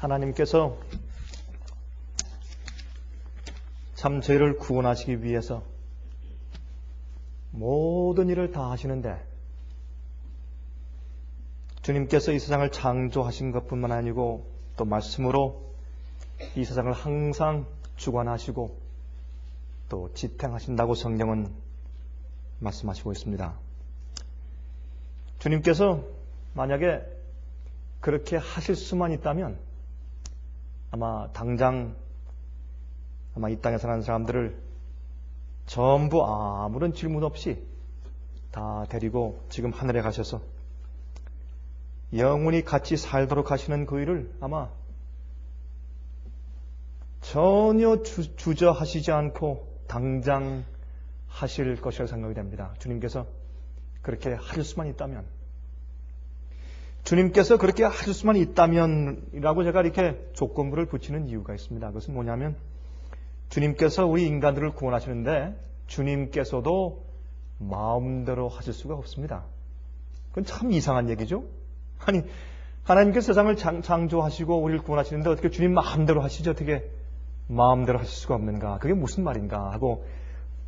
하나님께서 참 저희를 구원하시기 위해서 모든 일을 다 하시는데 주님께서 이 세상을 창조하신 것뿐만 아니고 또 말씀으로 이 세상을 항상 주관하시고 또 지탱하신다고 성경은 말씀하시고 있습니다. 주님께서 만약에 그렇게 하실 수만 있다면 당장 이 땅에 사는 사람들을 전부 아무런 질문 없이 다 데리고 지금 하늘에 가셔서 영원히 같이 살도록 하시는 그 일을 전혀 주저하시지 않고 당장 하실 것이라고 생각이 됩니다. 주님께서 그렇게 하실 수만 있다면, 주님께서 그렇게 하실 수만 있다면이라고 제가 이렇게 조건부를 붙이는 이유가 있습니다. 그것은 뭐냐면 주님께서 우리 인간들을 구원하시는데 주님께서도 마음대로 하실 수가 없습니다. 그건 참 이상한 얘기죠. 아니, 하나님께서 세상을 창조하시고 우리를 구원하시는데 어떻게 주님 마음대로 하시죠? 어떻게 마음대로 하실 수가 없는가? 그게 무슨 말인가? 하고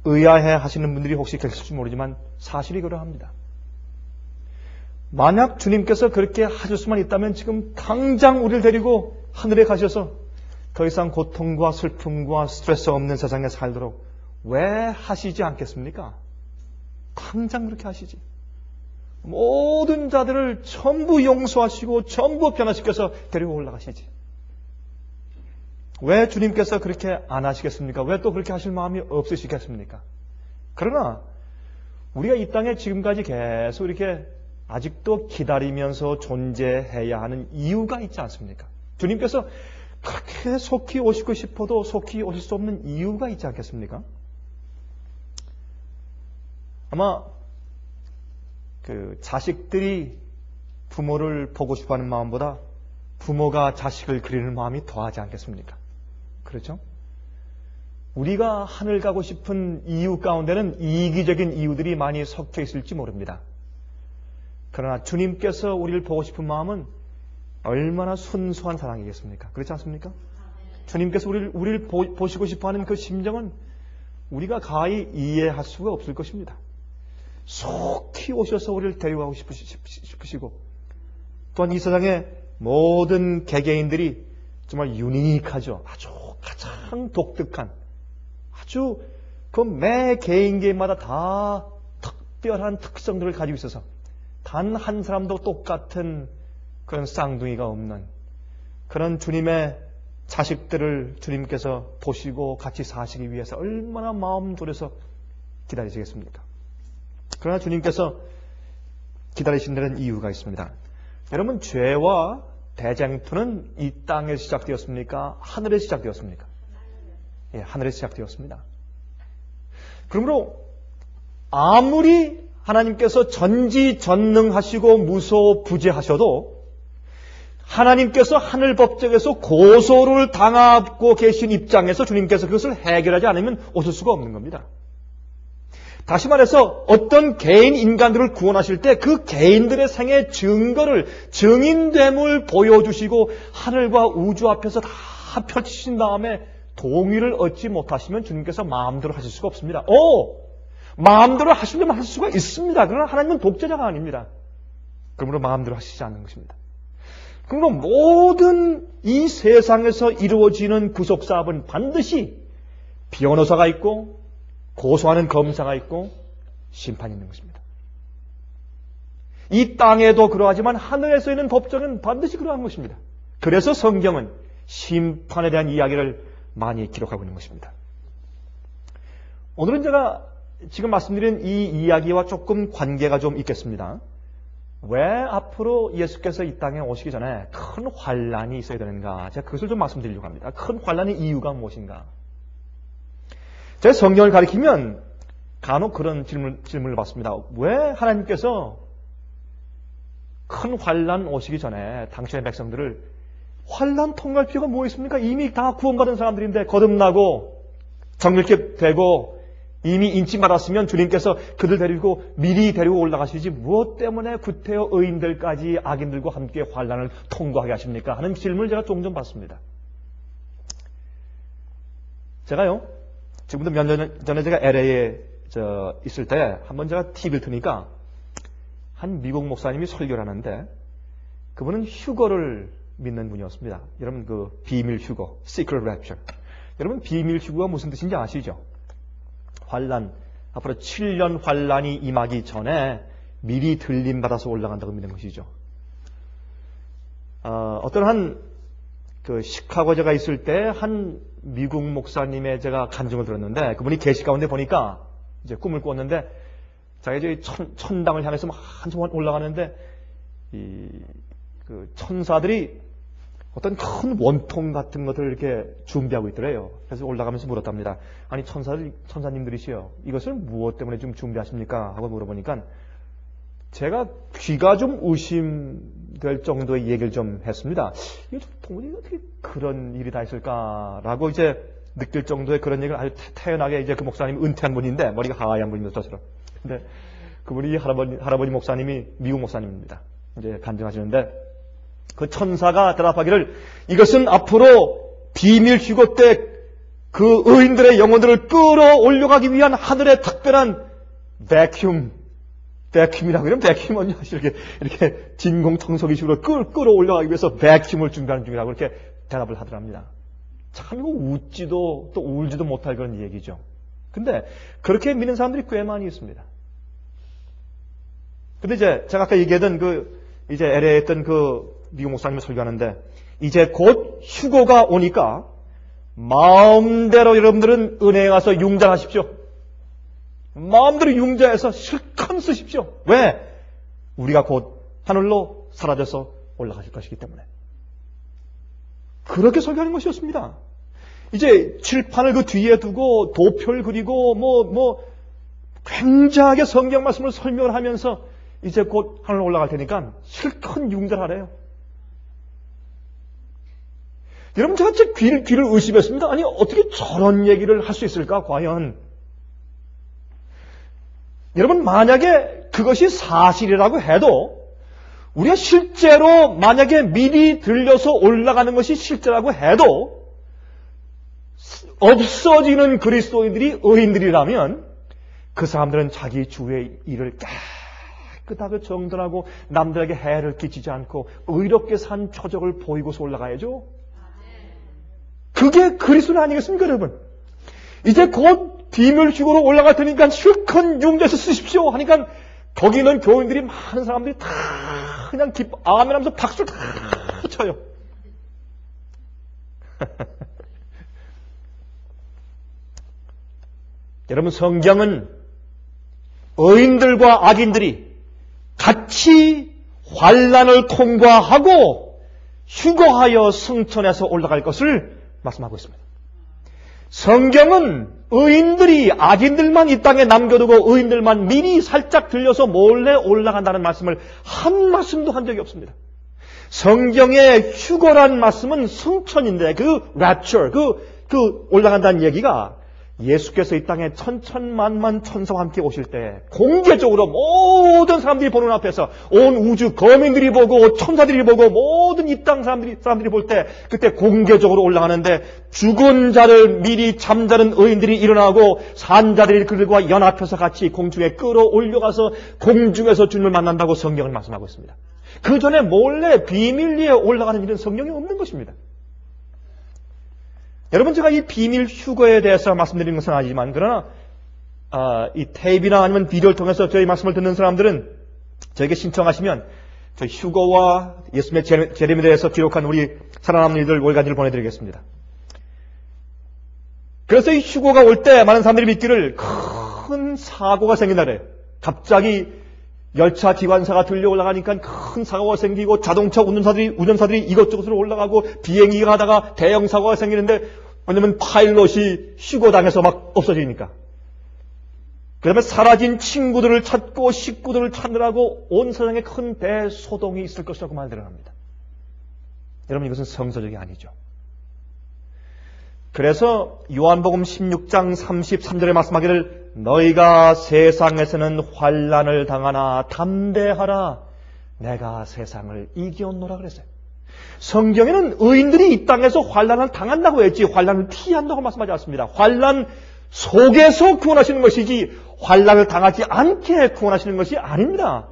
의아해 하시는 분들이 혹시 계실지 모르지만 사실이 그러합니다. 만약 주님께서 그렇게 하실 수만 있다면 지금 당장 우리를 데리고 하늘에 가셔서 더 이상 고통과 슬픔과 스트레스 없는 세상에 살도록 왜 하시지 않겠습니까? 당장 그렇게 하시지. 모든 자들을 전부 용서하시고 전부 변화시켜서 데리고 올라가시지. 왜 주님께서 그렇게 안 하시겠습니까? 왜 또 그렇게 하실 마음이 없으시겠습니까? 그러나 우리가 이 땅에 지금까지 계속 이렇게 아직도 기다리면서 존재해야 하는 이유가 있지 않습니까? 주님께서 그렇게 속히 오시고 싶어도 속히 오실 수 없는 이유가 있지 않겠습니까? 자식들이 부모를 보고 싶어하는 마음보다 부모가 자식을 그리는 마음이 더하지 않겠습니까? 그렇죠? 우리가 하늘 가고 싶은 이유 가운데는 이기적인 이유들이 많이 섞여 있을지 모릅니다. 그러나 주님께서 우리를 보고 싶은 마음은 얼마나 순수한 사랑이겠습니까? 그렇지 않습니까? 주님께서 우리를 보시고 싶어하는 그 심정은 우리가 가히 이해할 수가 없을 것입니다. 속히 오셔서 우리를 데려가고 싶으시고 또한 이 세상의 모든 개개인들이 정말 유니크하죠. 아주 가장 독특한 아주 그 매 개인마다 다 특별한 특성들을 가지고 있어서 단 한 사람도 똑같은 그런 쌍둥이가 없는 그런 주님의 자식들을 주님께서 보시고 같이 사시기 위해서 얼마나 마음 졸여서 기다리시겠습니까? 그러나 주님께서 기다리신 데는 이유가 있습니다. 여러분, 죄와 대쟁투는 이 땅에서 시작되었습니까? 하늘에서 시작되었습니까? 예, 하늘에서 시작되었습니다. 그러므로 아무리 하나님께서 전지전능하시고 무소부재하셔도 하나님께서 하늘 법정에서 고소를 당하고 계신 입장에서 주님께서 그것을 해결하지 않으면 오실 수가 없는 겁니다. 다시 말해서 어떤 개인 인간들을 구원하실 때 그 개인들의 생애 증거를 증인됨을 보여주시고 하늘과 우주 앞에서 다 펼치신 다음에 동의를 얻지 못하시면 주님께서 마음대로 하실 수가 없습니다. 마음대로 하시려면 할 수가 있습니다. 그러나 하나님은 독재자가 아닙니다. 그러므로 마음대로 하시지 않는 것입니다. 그러므로 모든 이 세상에서 이루어지는 구속사업은 반드시 변호사가 있고 고소하는 검사가 있고 심판이 있는 것입니다. 이 땅에도 그러하지만 하늘에서 있는 법정은 반드시 그러한 것입니다. 그래서 성경은 심판에 대한 이야기를 많이 기록하고 있는 것입니다. 오늘은 제가 지금 말씀드린 이 이야기와 조금 관계가 좀 있겠습니다. 왜 앞으로 예수께서 이 땅에 오시기 전에 큰 환란이 있어야 되는가? 제가 그것을 좀 말씀드리려고 합니다. 큰 환란의 이유가 무엇인가? 제가 성경을 가리키면 간혹 그런 질문을 받습니다. 왜 하나님께서 큰 환란 오시기 전에 당신의 백성들을 환란 통과할 필요가 뭐 있습니까? 이미 다 구원받은 사람들인데 거듭나고 정결케 되고 이미 인침받았으면 주님께서 그들 데리고 미리 데리고 올라가시지 무엇 때문에 구태여 의인들까지 악인들과 함께 환난을 통과하게 하십니까? 하는 질문을 제가 종종 받습니다. 제가요, 지금도 몇 년 전에 제가 LA에 있을 때 한번 제가 TV를 트니까 한 미국 목사님이 설교를 하는데 그분은 휴거를 믿는 분이었습니다. 여러분 그 비밀 휴거, Secret Rapture. 여러분 비밀 휴거가 무슨 뜻인지 아시죠? 환란, 앞으로 7년 환란이 임하기 전에 미리 들림받아서 올라간다고 믿는 것이죠. 어떤 한 그 시카고 제가 있을 때 한 미국 목사님의 제가 간증을 들었는데 그분이 계시 가운데 보니까 이제 꿈을 꾸었는데 자기가 저희 천당을 향해서 한참 올라가는데 그 천사들이 어떤 큰 원통 같은 것들을 이렇게 준비하고 있더래요. 그래서 올라가면서 물었답니다. 아니 천사님들이시여 이것을 무엇 때문에 좀 준비하십니까? 하고 물어보니까 제가 귀가 좀 의심될 정도의 얘기를 좀 했습니다. 이게 도무지 어떻게 그런 일이 다 있을까라고 이제 느낄 정도의 그런 얘기를 아주 태연하게 이제 그 목사님이 은퇴한 분인데 머리가 하얀 분입니다. 저처럼. 근데 그분이 할아버지 목사님이 미국 목사님입니다. 이제 간증하시는데 그 천사가 대답하기를 이것은 앞으로 비밀 휴거 때 그 의인들의 영혼들을 끌어올려가기 위한 하늘의 특별한 베큐um이라고 이러면 베큐um 이렇게 진공청소기식으로 끌어올려가기 위해서 베큐um을 준비하는 중이라고 이렇게 대답을 하더랍니다. 참 이거 웃지도 또 울지도 못할 그런 얘기죠. 근데 그렇게 믿는 사람들이 꽤 많이 있습니다. 근데 이제 제가 아까 얘기했던 이제 LA에 있던 그 미국 목사님을 설교하는데 이제 곧 휴거가 오니까 마음대로 여러분들은 은혜에 가서 융자하십시오. 마음대로 융자해서 실컷 쓰십시오. 왜? 우리가 곧 하늘로 사라져서 올라가실 것이기 때문에. 그렇게 설교하는 것이었습니다. 이제 칠판을 그 뒤에 두고 도표를 그리고 굉장하게 성경 말씀을 설명을 하면서 이제 곧 하늘로 올라갈 테니까 실컷 융자하래요. 여러분 제가 제 귀를 의심했습니다. 아니 어떻게 저런 얘기를 할 수 있을까 과연. 여러분 만약에 그것이 사실이라고 해도 우리가 실제로 만약에 미리 들려서 올라가는 것이 실제라고 해도 없어지는 그리스도인들이 의인들이라면 그 사람들은 자기 주의 일을 깨끗하게 정돈하고 남들에게 해를 끼치지 않고 의롭게 산 표적을 보이고서 올라가야죠. 그게 그리스도 아니겠습니까 여러분? 이제 곧 비밀 휴거로 올라갈 테니까 실컷 융자해서 쓰십시오 하니까 거기 있는 교인들이 많은 사람들이 다 그냥 아멘하면서 박수를 다 쳐요. 여러분 성경은 의인들과 악인들이 같이 환난을 통과하고 휴거하여 승천해서 올라갈 것을 말씀하고 있습니다. 성경은 의인들이 악인들만 이 땅에 남겨두고 의인들만 미리 살짝 들려서 몰래 올라간다는 말씀을 한 말씀도 한 적이 없습니다. 성경의 휴거란 말씀은 승천인데 그 rapture, 그 올라간다는 얘기가 예수께서 이 땅에 천천만만 천사와 함께 오실 때 공개적으로 모든 사람들이 보는 앞에서 온 우주 거민들이 보고 천사들이 보고 모든 이 땅 사람들이 볼 때 그때 공개적으로 올라가는데 죽은 자를 미리 잠자는 의인들이 일어나고 산 자들이 그들과 연합해서 같이 공중에 끌어올려가서 공중에서 주님을 만난다고 성경은 말씀하고 있습니다. 그 전에 몰래 비밀리에 올라가는 일은 성경에 없는 것입니다. 여러분 제가 이 비밀 휴거에 대해서 말씀드리는 것은 아니지만 그러나 이 테이프나 아니면 비디오를 통해서 저희 말씀을 듣는 사람들은 저에게 신청하시면 저희 휴거와 예수님의 재림에 대해서 기록한 우리 살아남는 이들 월간지를 보내드리겠습니다. 그래서 이 휴거가 올 때 많은 사람들이 믿기를 큰 사고가 생긴다래요. 갑자기 열차 기관사가 들려 올라가니까 큰 사고가 생기고 자동차 운전사들이 이것저것으로 올라가고 비행기가 가다가 대형 사고가 생기는데 왜냐면 파일럿이 휴거당해서 막 없어지니까. 그 다음에 사라진 친구들을 찾고 식구들을 찾느라고 온 세상에 큰 대소동이 있을 것이라고 말들을 합니다. 여러분 이것은 성서적이 아니죠. 그래서 요한복음 16장 33절에 말씀하기를 너희가 세상에서는 환난을 당하나 담대하라. 내가 세상을 이겨노라 그랬어요. 성경에는 의인들이 이 땅에서 환난을 당한다고 했지 환난을 피한다고 말씀하지 않습니다. 환난 속에서 구원하시는 것이지 환난을 당하지 않게 구원하시는 것이 아닙니다.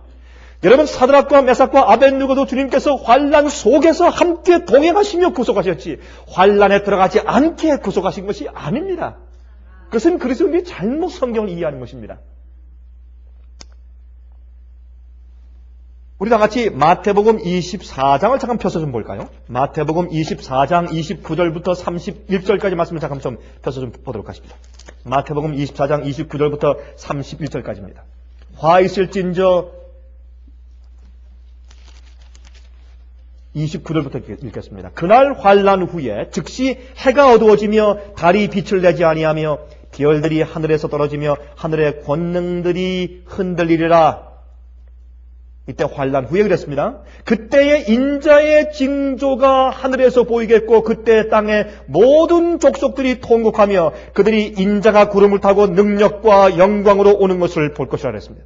여러분, 사드락과 메삭과 아벳느고도 주님께서 환난 속에서 함께 동행하시며 구속하셨지 환난에 들어가지 않게 구속하신 것이 아닙니다. 그것은 그리스도인이 잘못 성경을 이해하는 것입니다. 우리 다 같이 마태복음 24장을 잠깐 펴서 좀 볼까요? 마태복음 24장 29절부터 31절까지 말씀을 잠깐 좀 펴서 좀 보도록 하십니다. 마태복음 24장 29절부터 31절까지입니다. 화 있을진저 29절부터 읽겠습니다. 그날 환난 후에 즉시 해가 어두워지며 달이 빛을 내지 아니하며 별들이 하늘에서 떨어지며 하늘의 권능들이 흔들리리라. 이때 환난 후에 그랬습니다. 그때의 인자의 징조가 하늘에서 보이겠고 그때 땅의 모든 족속들이 통곡하며 그들이 인자가 구름을 타고 능력과 영광으로 오는 것을 볼 것이라 그랬습니다.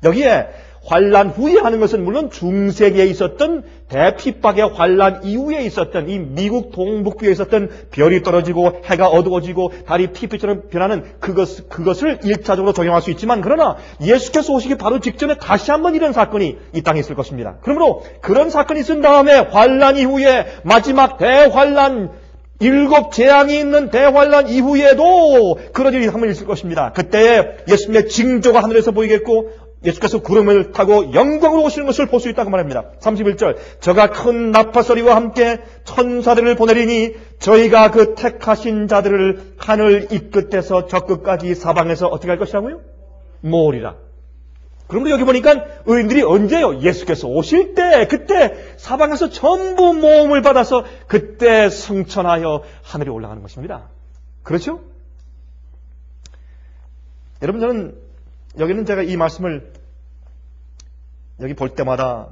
여기에 환난 후에 하는 것은 물론 중세기에 있었던 대핍박의 환난 이후에 있었던 이 미국 동북부에 있었던 별이 떨어지고 해가 어두워지고 달이 피피처럼 변하는 그것을 1차적으로 적용할 수 있지만 그러나 예수께서 오시기 바로 직전에 다시 한번 이런 사건이 이 땅에 있을 것입니다. 그러므로 그런 사건이 있은 다음에 환난 이후에 마지막 대환난 7 재앙이 있는 대환난 이후에도 그런 일이 한번 있을 것입니다. 그때에 예수님의 징조가 하늘에서 보이겠고 예수께서 구름을 타고 영광으로 오시는 것을 볼 수 있다고 말합니다. 31절 저가 큰 나팔소리와 함께 천사들을 보내리니 저희가 그 택하신 자들을 하늘 이 끝에서 저 끝까지 사방에서 어떻게 할 것이라고요? 모으리라. 그러므로 여기 보니까 의인들이 언제요? 예수께서 오실 때 그때 사방에서 전부 모험을 받아서 그때 승천하여 하늘에 올라가는 것입니다. 그렇죠? 여러분 저는 여기는 제가 이 말씀을 여기 볼 때마다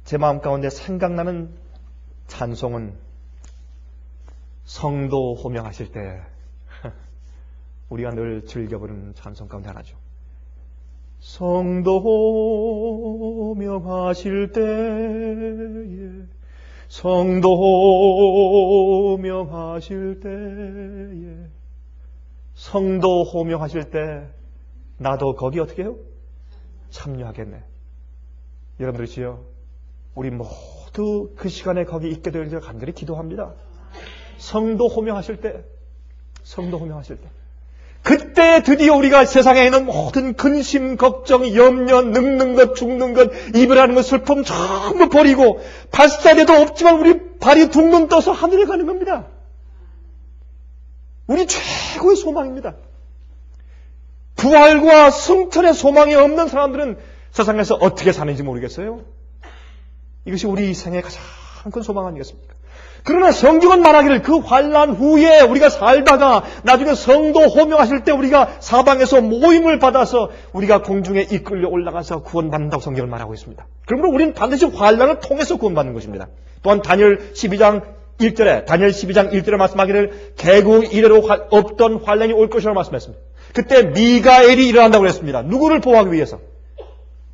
제 마음 가운데 생각나는 찬송은 성도 호명하실 때 우리가 늘 즐겨 부르는 찬송 가운데 하나죠. 성도 호명하실 때에 성도 호명하실 때에 성도 호명하실 때 나도 거기 어떻게 해요? 참여하겠네. 여러분 그렇지요? 우리 모두 그 시간에 거기 있게 되길 제가 간절히 기도합니다. 성도 호명하실 때 그때 드디어 우리가 세상에 있는 모든 근심, 걱정, 염려, 늙는 것, 죽는 것, 이별하는 것, 슬픔 전부 버리고 발사대도 없지만 우리 발이 둥근 떠서 하늘에 가는 겁니다. 우리 최고의 소망입니다. 부활과 승천의 소망이 없는 사람들은 세상에서 어떻게 사는지 모르겠어요. 이것이 우리 생의 가장 큰 소망 아니겠습니까? 그러나 성경은 말하기를 그 환난 후에 우리가 살다가 나중에 성도 호명하실 때 우리가 사방에서 모임을 받아서 우리가 공중에 이끌려 올라가서 구원받는다고 성경을 말하고 있습니다. 그러므로 우리는 반드시 환난을 통해서 구원받는 것입니다. 또한 다니엘 12장 1절에 말씀하기를 개국 이래로 없던 환난이 올 것이라고 말씀했습니다. 그때 미가엘이 일어난다고 그랬습니다. 누구를 보호하기 위해서?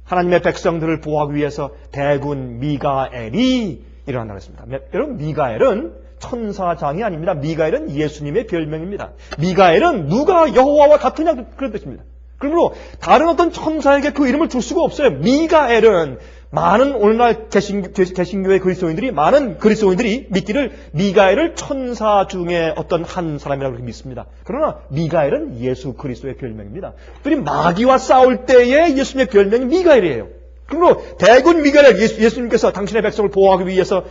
하나님의 백성들을 보호하기 위해서 대군 미가엘이 일어난다고 했습니다. 여러분 미가엘은 천사장이 아닙니다. 미가엘은 예수님의 별명입니다. 미가엘은 누가 여호와와 같으냐 그런 뜻입니다. 그러므로 다른 어떤 천사에게 그 이름을 줄 수가 없어요. 미가엘은 많은 오늘날 개신교의 그리스도인들이 많은 그리스도인들이 믿기를 미가엘을 천사 중에 어떤 한 사람이라고 믿습니다. 그러나 미가엘은 예수 그리스도의 별명입니다. 특별히 마귀와 싸울 때의 예수님의 별명이 미가엘이에요. 그러므로 대군 미가엘 예수님께서 당신의 백성을 보호하기 위해서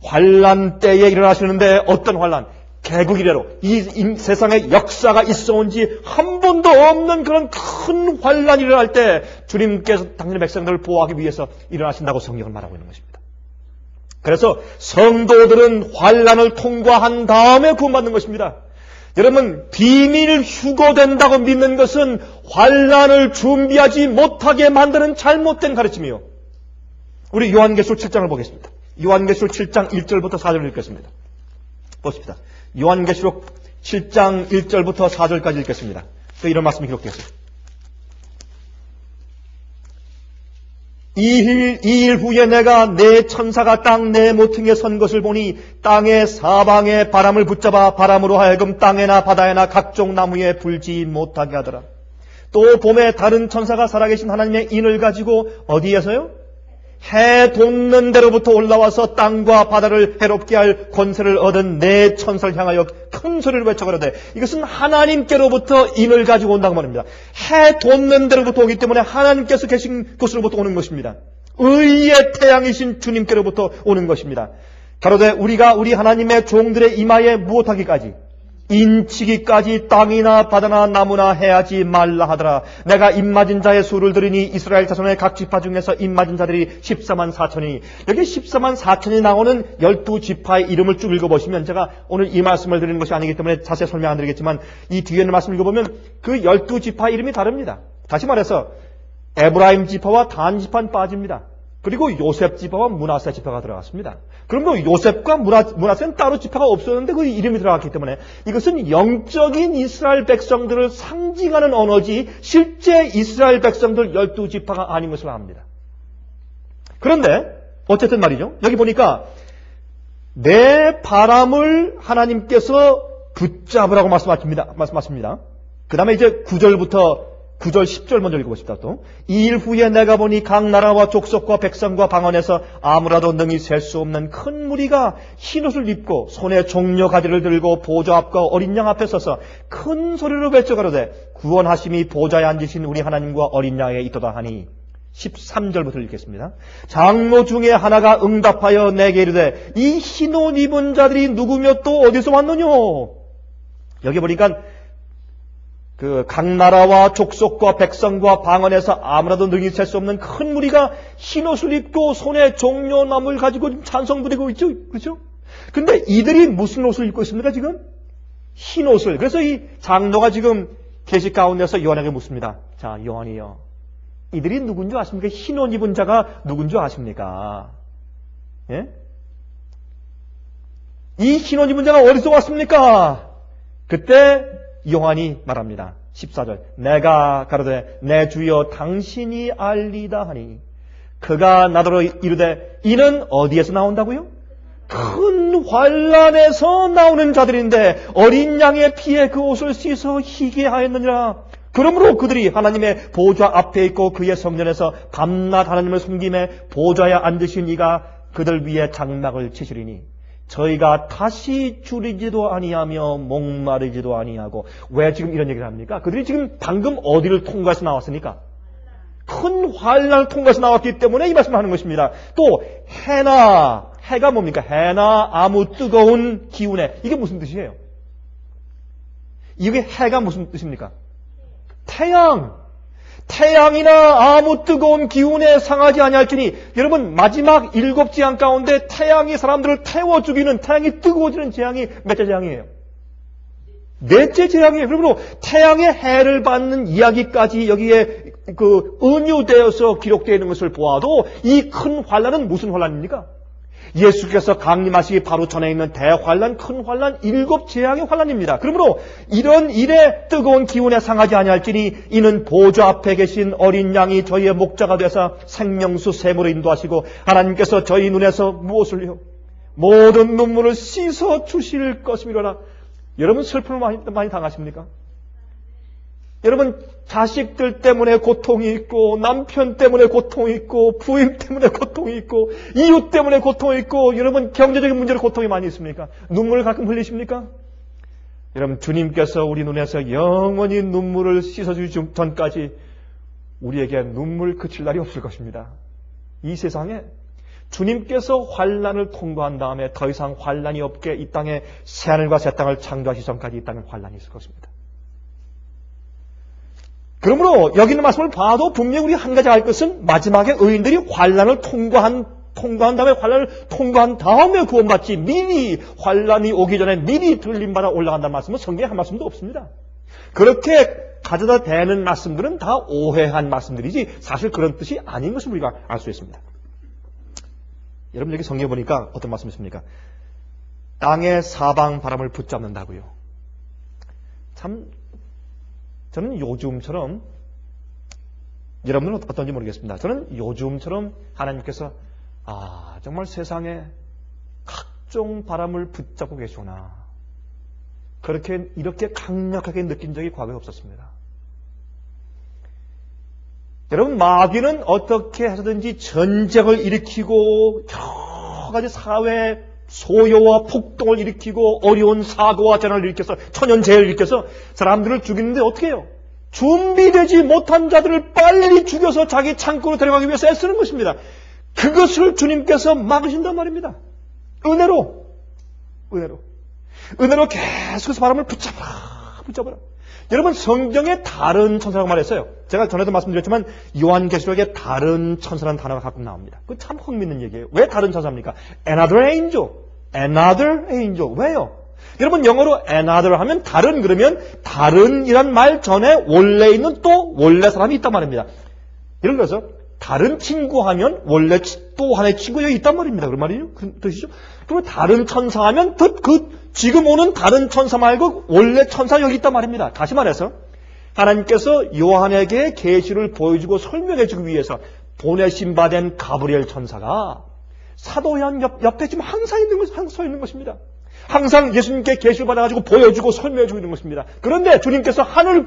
환난 때에 일어나시는데 어떤 환난? 개국 이래로 이 세상에 역사가 있어온 지 한 번도 없는 그런 큰 환난이 일어날 때 주님께서 당신의 백성들을 보호하기 위해서 일어나신다고 성경을 말하고 있는 것입니다. 그래서 성도들은 환난을 통과한 다음에 구원받는 것입니다. 여러분 비밀 휴거된다고 믿는 것은 환난을 준비하지 못하게 만드는 잘못된 가르침이요. 우리 요한계시록 7장을 보겠습니다. 요한계시록 7장 1절부터 4절을 읽겠습니다. 보십시다. 요한계시록 7장 1절부터 4절까지 읽겠습니다. 이런 말씀이 기록되었어요. 이일 후에 내가 내 천사가 땅 내 모퉁이에 선 것을 보니 땅의 사방에 바람을 붙잡아 바람으로 하여금 땅에나 바다에나 각종 나무에 불지 못하게 하더라. 또 봄에 다른 천사가 살아계신 하나님의 인을 가지고 어디에서요? 해 돋는 데로부터 올라와서 땅과 바다를 해롭게 할 권세를 얻은 내 천사를 향하여 큰 소리를 외쳐가로되, 이것은 하나님께로부터 인을 가지고 온다고 말입니다. 해 돋는 데로부터 오기 때문에 하나님께서 계신 곳으로부터 오는 것입니다. 의의 태양이신 주님께로부터 오는 것입니다. 가로되 우리가 우리 하나님의 종들의 이마에 무엇하기까지 인치기까지 땅이나 바다나 나무나 해하지 말라 하더라. 내가 입맞은 자의 수를 들으니 이스라엘 자손의 각 지파 중에서 입맞은 자들이 14만 4천이니, 여기 14만 4천이 나오는 12지파의 이름을 쭉 읽어보시면, 제가 오늘 이 말씀을 드리는 것이 아니기 때문에 자세히 설명 안 드리겠지만 이 뒤에 있는 말씀 읽어보면 그 12지파 이름이 다릅니다. 다시 말해서 에브라임 지파와 단 지파는 빠집니다. 그리고 요셉 지파와 므낫세 지파가 들어갔습니다. 그러므로 요셉과 므낫세는 따로 지파가 없었는데 그 이름이 들어갔기 때문에 이것은 영적인 이스라엘 백성들을 상징하는 언어지 실제 이스라엘 백성들 12지파가 아닌 것을 압니다. 그런데 어쨌든 말이죠. 여기 보니까 내 바람을 하나님께서 붙잡으라고 말씀하십니다. 그 다음에 이제 9절 10절 먼저 읽어보십시다. 또 이 일 후에 내가 보니 각 나라와 족속과 백성과 방언에서 아무라도 능히 셀 수 없는 큰 무리가 흰옷을 입고 손에 종려 가지를 들고 보좌 앞과 어린 양 앞에 서서 큰 소리로 외쳐가로되 구원하심이 보좌에 앉으신 우리 하나님과 어린 양에 있도다 하니, 13절부터 읽겠습니다. 장로 중에 하나가 응답하여 내게 이르되 이 흰옷 입은 자들이 누구며 또 어디서 왔느뇨? 여기 보니까 각 나라와 족속과 백성과 방언에서 아무라도 능히 셀 수 없는 큰 무리가 흰옷을 입고 손에 종려나무를 가지고 찬송 부리고 있죠. 그렇죠? 근데 이들이 무슨 옷을 입고 있습니까, 지금? 흰옷을. 그래서 이 장로가 지금 계시 가운데서 요한에게 묻습니다. 자, 요한이요, 이들이 누군지 아십니까? 흰옷 입은 자가 누군지 아십니까? 예? 이 흰옷 입은 자가 어디서 왔습니까? 그때 요한이 말합니다. 14절. 내가 가로되 내 주여 당신이 알리다 하니, 그가 나더러 이르되 이는 어디에서 나온다고요? 큰 환란에서 나오는 자들인데 어린 양의 피에 그 옷을 씻어 희게 하였느니라. 그러므로 그들이 하나님의 보좌 앞에 있고 그의 성전에서 밤낮 하나님을 섬김에 보좌에 앉으신 이가 그들 위에 장막을 치시리니, 저희가 다시 줄이지도 아니하며 목마르지도 아니하고. 왜 지금 이런 얘기를 합니까? 그들이 지금 방금 어디를 통과해서 나왔으니까? 큰 환란을 통과해서 나왔기 때문에 이 말씀을 하는 것입니다. 또 해가 뭡니까? 해나 아무 뜨거운 기운에, 이게 무슨 뜻이에요? 이게 해가 무슨 뜻입니까? 태양이나 아무 뜨거운 기운에 상하지 아니할지니. 여러분, 마지막 7재앙 가운데 태양이 사람들을 태워 죽이는, 태양이 뜨거워지는 재앙이 몇째 재앙이에요? 넷째 재앙이에요. 그러므로 태양의 해를 받는 이야기까지 여기에 은유되어서 기록되어 있는 것을 보아도 이 큰 환란은 무슨 환란입니까? 예수께서 강림하시기 바로 전에 있는 대환란, 큰 환란, 7재앙의 환란입니다. 그러므로 이런 일에 뜨거운 기운에 상하지 아니할지니 이는 보좌 앞에 계신 어린 양이 저희의 목자가 되사 생명수 샘으로 인도하시고 하나님께서 저희 눈에서 무엇을요? 모든 눈물을 씻어 주실 것이미로라. 여러분, 슬픔을 많이 당하십니까? 여러분, 자식들 때문에 고통이 있고, 남편 때문에 고통이 있고, 부인 때문에 고통이 있고, 이웃 때문에 고통이 있고, 여러분, 경제적인 문제로 고통이 많이 있습니까? 눈물을 가끔 흘리십니까? 여러분, 주님께서 우리 눈에서 영원히 눈물을 씻어주기 전까지 우리에게 눈물 그칠 날이 없을 것입니다. 이 세상에 주님께서 환란을 통과한 다음에 더 이상 환란이 없게 이 땅에 새하늘과 새 땅을 창조하시기 전까지 이 땅에 환란이 있을 것입니다. 그러므로 여기 있는 말씀을 봐도 분명히 우리 한 가지 알 것은, 마지막에 의인들이 환란을 통과한 다음에, 환란을 통과한 다음에 구원받지, 미리 환란이 오기 전에 미리 들림받아 올라간다는 말씀은 성경에 한 말씀도 없습니다. 그렇게 가져다 대는 말씀들은 다 오해한 말씀들이지 사실 그런 뜻이 아닌 것을 우리가 알 수 있습니다. 여러분, 여기 성경에 보니까 어떤 말씀이 있습니까? 땅의 사방 바람을 붙잡는다고요. 참 저는 요즘처럼 여러분은 어떤지 모르겠습니다. 저는 요즘처럼 하나님께서 정말 세상에 각종 바람을 붙잡고 계시구나. 이렇게 강력하게 느낀 적이 과거에 없었습니다. 여러분, 마귀는 어떻게 해서든지 전쟁을 일으키고 여러 가지 사회 소요와 폭동을 일으키고 어려운 사고와 재난을 일으켜서 천연재해를 일으켜서 사람들을 죽이는데 어떻게 해요? 준비되지 못한 자들을 빨리 죽여서 자기 창고로 데려가기 위해서 애쓰는 것입니다. 그것을 주님께서 막으신단 말입니다. 은혜로 계속해서 바람을 붙잡아라. 여러분, 성경에 다른 천사라고 말했어요. 제가 전에도 말씀드렸지만 요한계시록에 다른 천사라는 단어가 가끔 나옵니다. 그건 참 흥미있는 얘기예요. 왜 다른 천사입니까? Another angel. 왜요? 여러분, 영어로 another 하면 다른, 그러면 다른이란 말 전에 원래 있는 또 원래 사람이 있단 말입니다. 예를 들어서 다른 친구 하면 원래 또 하나의 친구가 여기 있단 말입니다. 그런 말이에요? 그 뜻이죠? 그리고 다른 천사 하면 지금 오는 다른 천사 말고 원래 천사 여기 있단 말입니다. 다시 말해서 하나님께서 요한에게 계시를 보여주고 설명해주기 위해서 보내신 바 된 가브리엘 천사가 사도 요한 옆에 지금 항상 서 있는 것입니다. 항상 예수님께 계시를 받아가지고 보여주고 설명해주고 있는 것입니다. 그런데 주님께서 하늘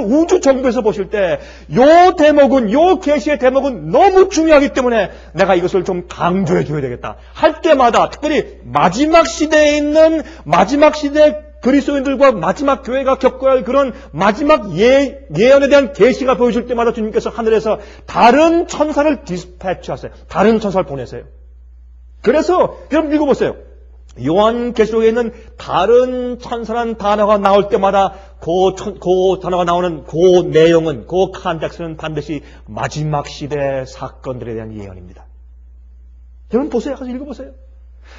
우주 정부에서 보실 때 요 계시의 대목은 너무 중요하기 때문에 내가 이것을 좀 강조해줘야 되겠다. 할 때마다 특별히 마지막 시대에 있는 마지막 시대 그리스도인들과 마지막 교회가 겪어야 할 그런 마지막 예언에 대한 계시가 보여줄 때마다 주님께서 하늘에서 다른 천사를 디스패치하세요. 다른 천사를 보내세요. 그래서 여러분 읽어보세요. 요한계시록에 있는 다른 천사라는 단어가 나올 때마다 그 단어가 나오는 그 내용은, 그 컨텍스트는 반드시 마지막 시대 사건들에 대한 예언입니다. 여러분 보세요. 가서 읽어보세요.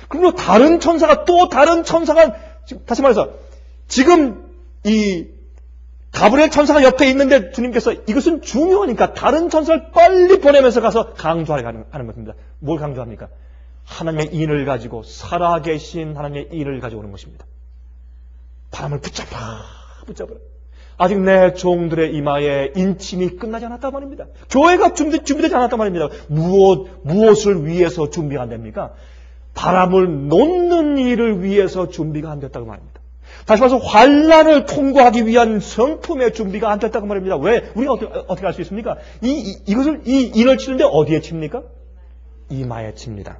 그리고 다른 천사가 다시 말해서 지금 이 가브리엘 천사가 옆에 있는데 주님께서 이것은 중요하니까 다른 천사를 빨리 보내면서 가서 강조하려고 하는 것입니다. 뭘 강조합니까? 하나님의 인을 가지고 살아계신 하나님의 인을 가지고 오는 것입니다. 바람을 붙잡아. 아직 내 종들의 이마에 인침이 끝나지 않았단 말입니다. 교회가 준비되지 않았단 말입니다. 무엇을 위해서 준비가 안 됩니까? 바람을 놓는 일을 위해서 준비가 안 됐다고 말입니다. 다시 말해서 환난을 통과하기 위한 성품의 준비가 안 됐다고 말입니다. 왜? 우리가 어떻게 할 수 있습니까? 이 인을 치는데 어디에 칩니까? 이마에 칩니다.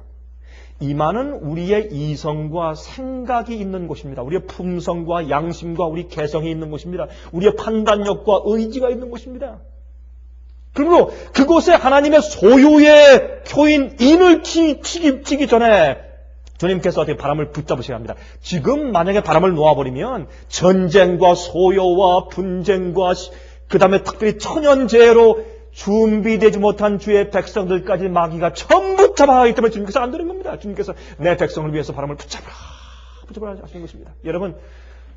이마는 우리의 이성과 생각이 있는 곳입니다. 우리의 품성과 양심과 우리 개성이 있는 곳입니다. 우리의 판단력과 의지가 있는 곳입니다. 그러므로 그곳에 하나님의 소유의 표인 인을 치기 전에 주님께서 어떻게 바람을 붙잡으셔야 합니다. 지금 만약에 바람을 놓아버리면 전쟁과 소요와 분쟁과 그 다음에 특별히 천연재해로 준비되지 못한 주의 백성들까지 마귀가 전부 잡아가기 때문에 주님께서 안 되는 겁니다. 주님께서 내 백성을 위해서 바람을 붙잡아라 하시는 것입니다. 여러분,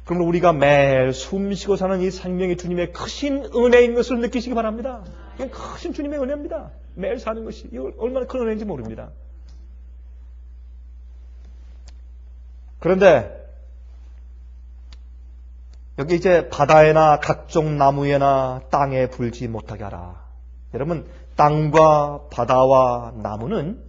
그러면 우리가 매일 숨쉬고 사는 이 생명이 주님의 크신 은혜인 것을 느끼시기 바랍니다. 이건 크신 주님의 은혜입니다. 매일 사는 것이 이거 얼마나 큰 은혜인지 모릅니다. 그런데 여기 이제 바다에나 각종 나무에나 땅에 불지 못하게 하라. 여러분, 땅과 바다와 나무는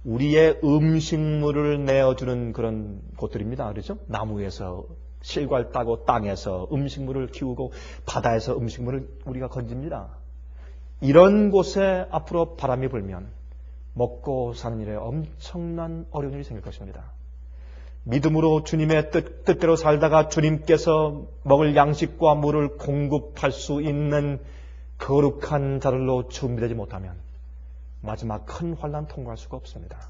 우리의 음식물을 내어주는 그런 곳들입니다. 그렇죠? 나무에서 실과를 따고 땅에서 음식물을 키우고 바다에서 음식물을 우리가 건집니다. 이런 곳에 앞으로 바람이 불면 먹고 사는 일에 엄청난 어려운 일이 생길 것입니다. 믿음으로 주님의 뜻대로 살다가 주님께서 먹을 양식과 물을 공급할 수 있는 거룩한 자들로 준비되지 못하면 마지막 큰 환난 통과할 수가 없습니다.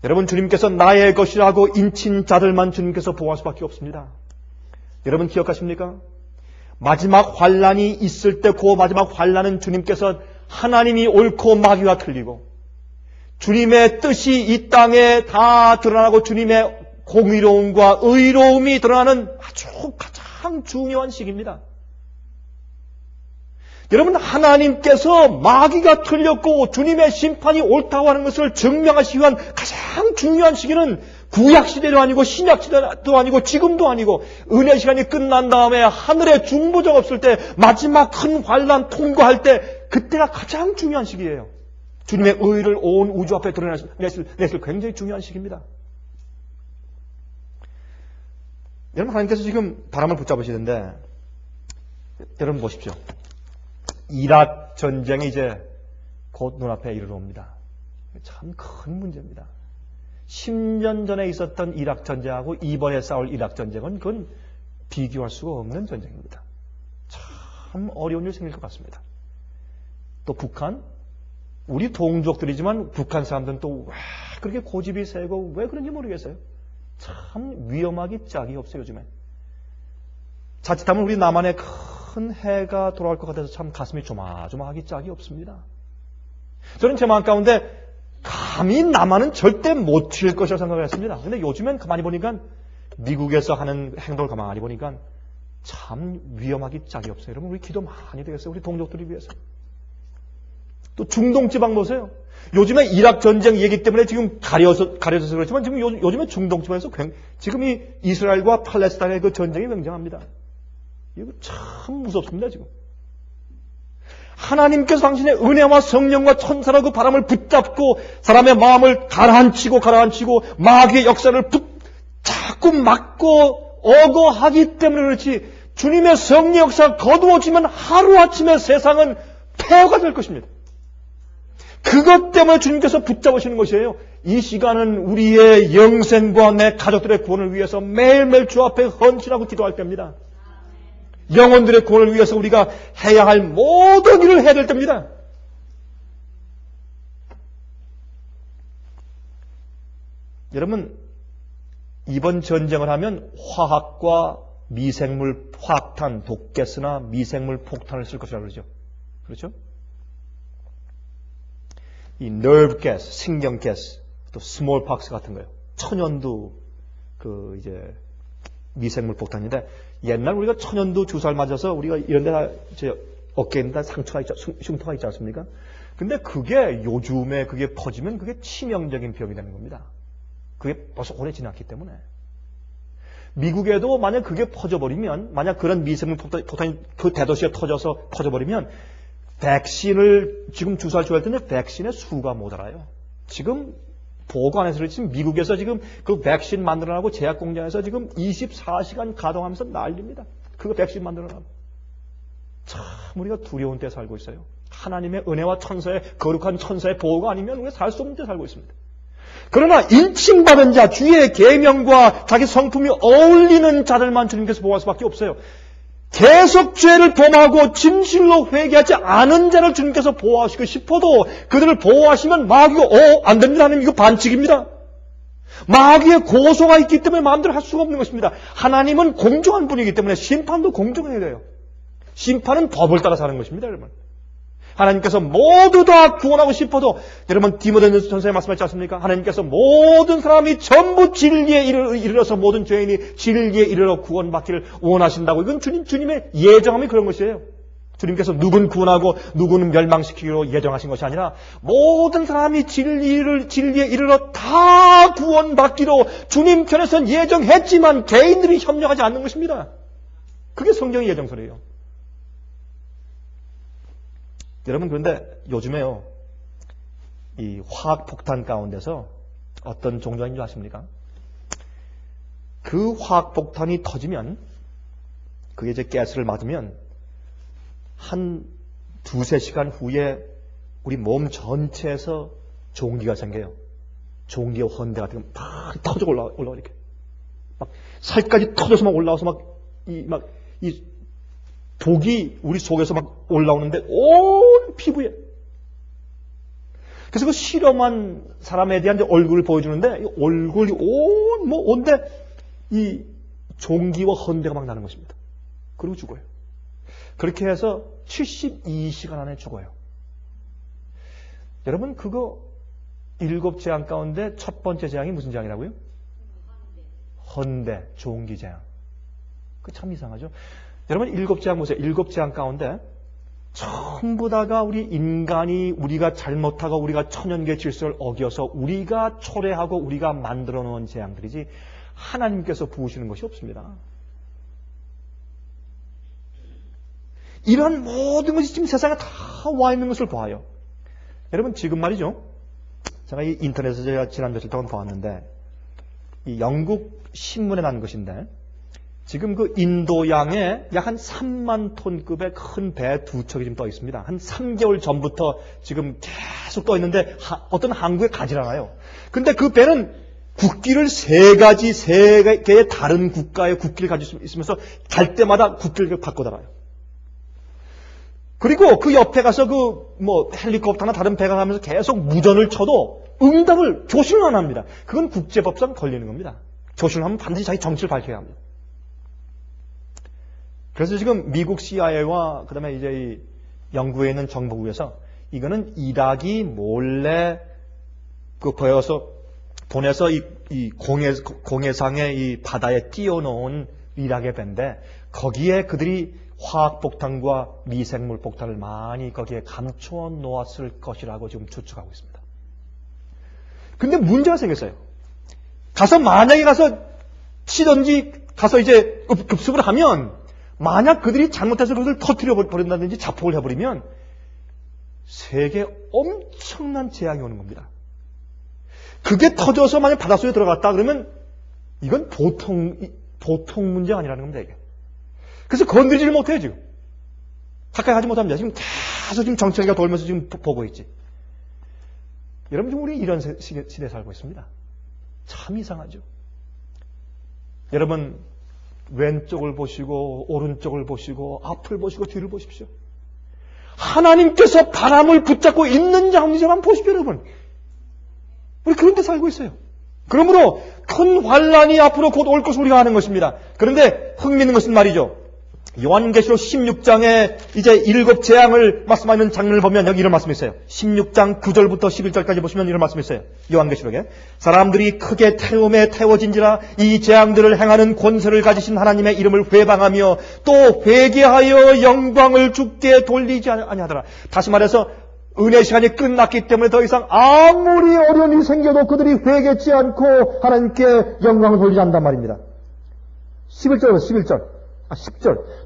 여러분, 주님께서 나의 것이라고 인친 자들만 주님께서 보호할 수밖에 없습니다. 여러분 기억하십니까? 마지막 환난이 있을 때 그 마지막 환난은 주님께서 하나님이 옳고 마귀가 틀리고 주님의 뜻이 이 땅에 다 드러나고 주님의 공의로움과 의로움이 드러나는 아주 가장 중요한 시기입니다. 여러분, 하나님께서 마귀가 틀렸고 주님의 심판이 옳다고 하는 것을 증명하시기 위한 가장 중요한 시기는 구약시대도 아니고 신약시대도 아니고 지금도 아니고 은혜 시간이 끝난 다음에 하늘에 중보자가 없을 때 마지막 큰 환난 통과할 때 그때가 가장 중요한 시기예요. 주님의 의를 온 우주 앞에 드러냈을 굉장히 중요한 시기입니다. 여러분, 하나님께서 지금 바람을 붙잡으시는데 여러분 보십시오. 이락 전쟁이 이제 곧 눈앞에 이르러 옵니다. 참 큰 문제입니다. 10년 전에 있었던 이락 전쟁하고 이번에 싸울 이락 전쟁은 그건 비교할 수가 없는 전쟁입니다. 참 어려운 일이 생길 것 같습니다. 또 북한, 우리 동족들이지만 북한 사람들은 또 왜 그렇게 고집이 세고 왜 그런지 모르겠어요. 참 위험하기 짝이 없어요, 요즘에. 자칫하면 우리 남한에 큰 해가 돌아올 것 같아서 참 가슴이 조마조마하기 짝이 없습니다. 저는 제 마음 가운데 감히 남한은 절대 못 칠 것이라고 생각을 했습니다. 근데 요즘엔 가만히 보니까 미국에서 하는 행동을 가만히 보니까 참 위험하기 짝이 없어요. 여러분, 우리 기도 많이 되겠어요. 우리 동족들을 위해서. 또 중동 지방 보세요. 요즘에 이락 전쟁 얘기 때문에 지금 가려져서 그렇지만 지금 요즘에 중동 지방에서 지금 이 이스라엘과 팔레스타인의 그 전쟁이 굉장합니다. 이거 참 무섭습니다, 지금. 하나님께서 당신의 은혜와 성령과 천사로 그 바람을 붙잡고 사람의 마음을 가라앉히고 마귀의 역사를 자꾸 막고 억어하기 때문에 그렇지, 주님의 성령 역사가 거두어지면 하루아침에 세상은 폐허가 될 것입니다. 그것 때문에 주님께서 붙잡으시는 것이에요. 이 시간은 우리의 영생과 내 가족들의 구원을 위해서 매일매일 주 앞에 헌신하고 기도할 때입니다. 영혼들의 구원을 위해서 우리가 해야 할 모든 일을 해야 될 때입니다. 여러분, 이번 전쟁을 하면 화학과 미생물 화학탄, 독가스나 미생물 폭탄을 쓸 것이라고 그러죠. 그렇죠? 이 nerve gas, 신경 가스, 또 smallpox 같은 거요. 천연두 이제 미생물 폭탄인데, 옛날 우리가 천연두 주사를 맞아서 우리가 이런 데다 어깨에 다 상처가 있지, 흉터가 있지 않습니까? 근데 그게 요즘에 그게 퍼지면 그게 치명적인 병이 되는 겁니다. 그게 벌써 오래 지났기 때문에. 미국에도 만약 그게 퍼져버리면, 만약 그런 미생물 폭탄이 그 대도시에 퍼져버리면 백신을 지금 주사를 줘야 할 텐데 백신의 수가 모자라요. 지금 보관해서 지금 미국에서 지금 그 백신 만들어내고 제약 공장에서 지금 24시간 가동하면서 난립니다. 그거 백신 만들어내고. 참 우리가 두려운 때 살고 있어요. 하나님의 은혜와 천사의 거룩한 천사의 보호가 아니면 우리가 살 수 없는 때 살고 있습니다. 그러나 인칭받은 자, 주의 계명과 자기 성품이 어울리는 자들만 주님께서 보호할 수밖에 없어요. 계속 죄를 범하고 진실로 회개하지 않은 자를 주님께서 보호하시고 싶어도 그들을 보호하시면 마귀가 안 됩니다 하는 이거 반칙입니다. 마귀의 고소가 있기 때문에 마음대로 할 수가 없는 것입니다. 하나님은 공정한 분이기 때문에 심판도 공정해야 돼요. 심판은 법을 따라 사는 것입니다, 여러분. 하나님께서 모두 다 구원하고 싶어도, 여러분 디모데 전서에 말씀하지 않습니까? 하나님께서 모든 사람이 전부 진리에 이르러서 모든 죄인이 진리에 이르러 구원받기를 원하신다고. 이건 주님의 예정함이 그런 것이에요. 주님께서 누군 구원하고 누구는 멸망시키기로 예정하신 것이 아니라 모든 사람이 진리에 이르러 다 구원받기로 주님 편에서는 예정했지만 개인들이 협력하지 않는 것입니다. 그게 성경의 예정서래요. 여러분, 그런데 요즘에요, 이 화학폭탄 가운데서 어떤 종류인 줄 아십니까? 그 화학폭탄이 터지면, 그게 이제 가스를 맞으면, 한 두세 시간 후에 우리 몸 전체에서 종기가 생겨요. 종기와 헌대 같은 거 막 터져 올라와, 이렇게. 막 살까지 터져서 막 올라와서 이 독이 우리 속에서 막 올라오는데 온 피부에. 그래서 그 실험한 사람에 대한 얼굴을 보여주는데 이 얼굴이 온데 이 종기와 헌대가 막 나는 것입니다. 그리고 죽어요. 그렇게 해서 72시간 안에 죽어요. 여러분, 그거 7재앙 가운데 첫 번째 재앙이 무슨 재앙이라고요? 헌대, 종기 재앙. 그 참 이상하죠. 여러분, 7재앙 보세요. 7재앙 가운데 전부 다가 우리 인간이 우리가 잘못하고 우리가 천연계 질서를 어겨서 우리가 초래하고 우리가 만들어 놓은 재앙들이지 하나님께서 부으시는 것이 없습니다. 이런 모든 것이 지금 세상에 다 와 있는 것을 봐요. 여러분 지금 말이죠. 제가 이 인터넷에서 제가 지난 며칠 동안 보았는데 이 영국 신문에 난 것인데 지금 그 인도양에 약 한 3만 톤급의 큰 배 두 척이 지금 떠 있습니다. 한 3개월 전부터 지금 계속 떠 있는데 어떤 항구에 가지 않아요. 근데 그 배는 국기를 세 개의 다른 국가의 국기를 가지고 있으면서 갈 때마다 국기를 바꿔 달아요. 그리고 그 옆에 가서 헬리콥터나 다른 배가 가면서 계속 무전을 쳐도 응답을 조심을 안 합니다. 그건 국제법상 걸리는 겁니다. 조심을 하면 반드시 자기 정치를 밝혀야 합니다. 그래서 지금 미국 CIA와 그다음에 이제 이 영국에 있는 정보부에서 이거는 이락이 몰래 보내서 이 공해상의 이 바다에 띄워놓은 이락의 배인데 거기에 그들이 화학폭탄과 미생물 폭탄을 많이 거기에 감춰 놓았을 것이라고 지금 추측하고 있습니다. 근데 문제가 생겼어요. 만약에 가서 치든지 가서 이제 급습을 하면 만약 그들이 잘못해서 그것을 터뜨려 버린다든지 자폭을 해버리면 세계에 엄청난 재앙이 오는 겁니다. 그게 터져서 만약 바닷속에 들어갔다 그러면 이건 보통 문제가 아니라는 겁니다. 이게. 그래서 건드리지를 못해요, 지금. 가까이 가지 못합니다. 지금 계속 지금 정치가 돌면서 지금 보고 있지. 여러분, 지금 우리 이런 시대에 살고 있습니다. 참 이상하죠. 여러분, 왼쪽을 보시고, 오른쪽을 보시고, 앞을 보시고, 뒤를 보십시오. 하나님께서 바람을 붙잡고 있는지 없는지만 보십시오, 여러분. 우리 그런 데 살고 있어요. 그러므로 큰 환란이 앞으로 곧 올 것을 우리가 아는 것입니다. 그런데 흥미있는 것은 말이죠. 요한계시록 16장에 이제 7 재앙을 말씀하는 장면을 보면 여기 이런 말씀이 있어요. 16장 9절부터 11절까지 보시면 이런 말씀이 있어요. 요한계시록에. 사람들이 크게 태움에 태워진지라 이 재앙들을 행하는 권세를 가지신 하나님의 이름을 회방하며 또 회개하여 영광을 주께 돌리지 아니하더라. 다시 말해서 은혜 시간이 끝났기 때문에 더 이상 아무리 어려움이 생겨도 그들이 회개치 않고 하나님께 영광을 돌리지 않는단 말입니다. 10절.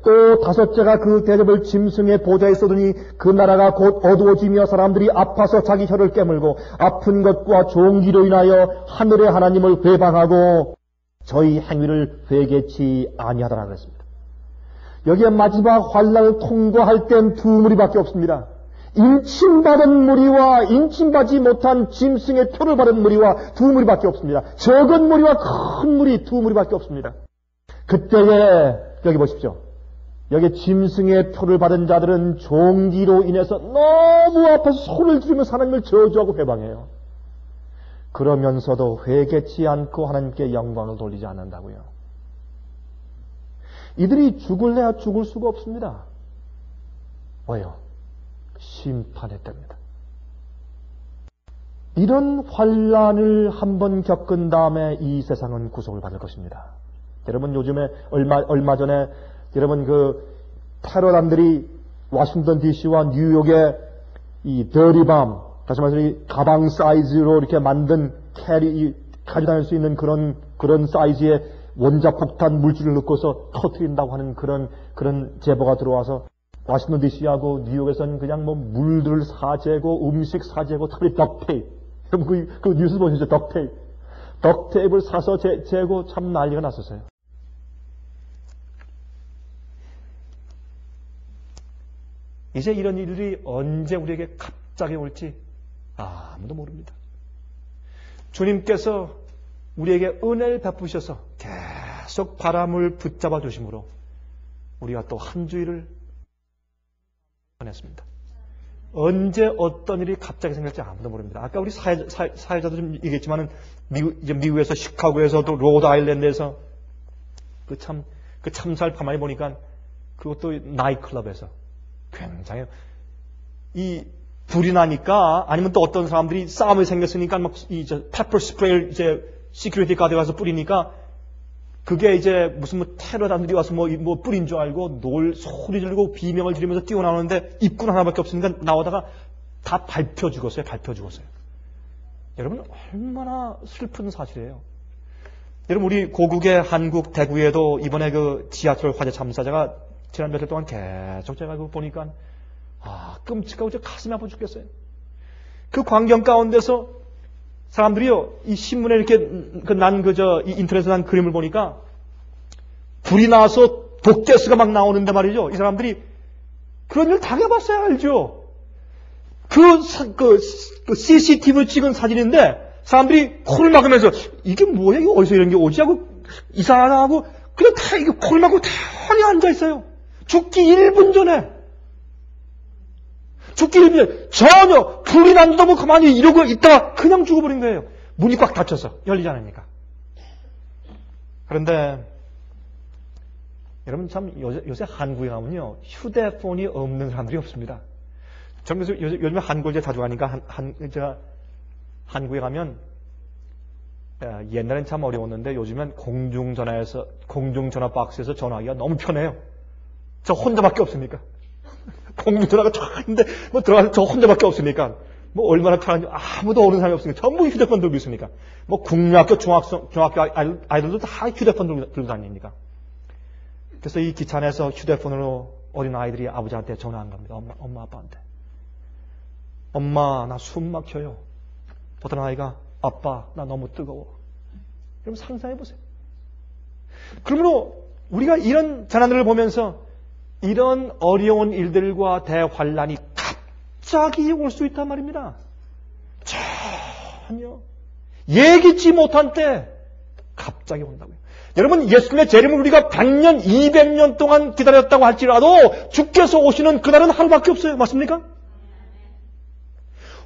또 다섯째가 그 대접을 짐승의 보좌에 쏟으니 그 나라가 곧 어두워지며 사람들이 아파서 자기 혀를 깨물고 아픈 것과 종기로 인하여 하늘의 하나님을 회방하고 저희 행위를 회개치 아니하더라 그랬습니다. 여기에 마지막 환난을 통과할 땐 두 무리밖에 없습니다. 인침받은 무리와 인침받지 못한 짐승의 표를 받은 무리와 두 무리밖에 없습니다. 적은 무리와 큰 무리 두 무리밖에 없습니다. 그때에 여기 보십시오. 여기 짐승의 표를 받은 자들은 종기로 인해서 너무 아파서 손을 들으면서 하나님을 저주하고 회방해요. 그러면서도 회개치 않고 하나님께 영광을 돌리지 않는다고요. 이들이 죽을래야 죽을 수가 없습니다. 왜요? 심판의 때입니다. 이런 환란을 한번 겪은 다음에 이 세상은 구속을 받을 것입니다. 여러분 요즘에 얼마 전에 여러분 그 테러단들이 워싱턴 DC와 뉴욕에 이 더리밤, 다시 말해서 이 가방 사이즈로 이렇게 만든 가지고 다닐 수 있는 그런 사이즈의 원자폭탄 물질을 넣고서 터뜨린다고 하는 그런 제보가 들어와서 워싱턴 DC하고 뉴욕에서는 그냥 물들 사재고 음식 사재고 특별히 덕테이프. 여러분 그 뉴스 보시죠? 덕테이프를 사서 재고 참 난리가 났었어요. 이제 이런 일들이 언제 우리에게 갑자기 올지 아무도 모릅니다. 주님께서 우리에게 은혜를 베푸셔서 계속 바람을 붙잡아 주심으로 우리가 또 한 주일을 보냈습니다. 언제 어떤 일이 갑자기 생길지 아무도 모릅니다. 아까 우리 사회자도 좀 얘기했지만은 미국에서 시카고에서도 로드 아일랜드에서 그 참사를 가만히 보니까 그것도 나이클럽에서 굉장히 이 불이 나니까 아니면 또 어떤 사람들이 싸움이 생겼으니까 막 페퍼 스프레이를 이제 시큐리티 가드에 가서 뿌리니까 그게 이제 무슨 뭐 테러단들이 와서 뭐 뿌린 줄 알고 소리 지르고 비명을 지르면서 뛰어나오는데 입군 하나밖에 없으니까 나오다가 다 밟혀 죽었어요. 여러분, 얼마나 슬픈 사실이에요. 여러분, 우리 고국의 한국 대구에도 이번에 그 지하철 화재 참사자가 지난 며칠 동안 계속 제가 그거 보니까 끔찍하고 가슴이 아파 죽겠어요. 그 광경 가운데서 사람들이요, 이 신문에 이렇게 이 인터넷에 난 그림을 보니까 불이 나서 독가스가 막 나오는데 말이죠. 이 사람들이 그런 일 당해봤어야 알죠. 그 CCTV를 찍은 사진인데 사람들이 코를 막으면서 이게 뭐야? 이거 어디서 이런 게 오지? 하고 이상하고 그냥 다 이거 코를 막고 편히 앉아 있어요. 죽기 1분 전에. 전혀 불이 난다고 가만히 이러고 있다가 그냥 죽어버린 거예요. 문이 꽉 닫혀서 열리지 않으니까. 그런데 여러분 참 요새 한국에 가면요 휴대폰이 없는 사람들이 없습니다. 저는 요즘에 한국에 자주 가니까 제가 한국에 가면 옛날엔 참 어려웠는데 요즘엔 공중전화 박스에서 전화하기가 너무 편해요. 저 혼자밖에 없으니까. 공중전화가 쫙 있는데 들어가서 저 혼자밖에 없으니까 얼마나 편한지 아무도 오는 사람이 없으니까 전부 휴대폰 들고 있으니까 국민학교 중학교 아이들도 다 휴대폰 들고 다닙니까. 그래서 이 기차 안에서 휴대폰으로 어린 아이들이 아버지한테 전화한 겁니다. 엄마 아빠한테. 엄마 나 숨 막혀요. 어떤 아이가 아빠 나 너무 뜨거워. 그럼 상상해 보세요. 그러므로 우리가 이런 재난들을 보면서 이런 어려운 일들과 대환란이 갑자기 올 수 있단 말입니다. 전혀 예기치 못한 때 갑자기 온다고요. 여러분 예수님의 재림을 우리가 100년, 200년 동안 기다렸다고 할지라도 주께서 오시는 그날은 하루밖에 없어요. 맞습니까?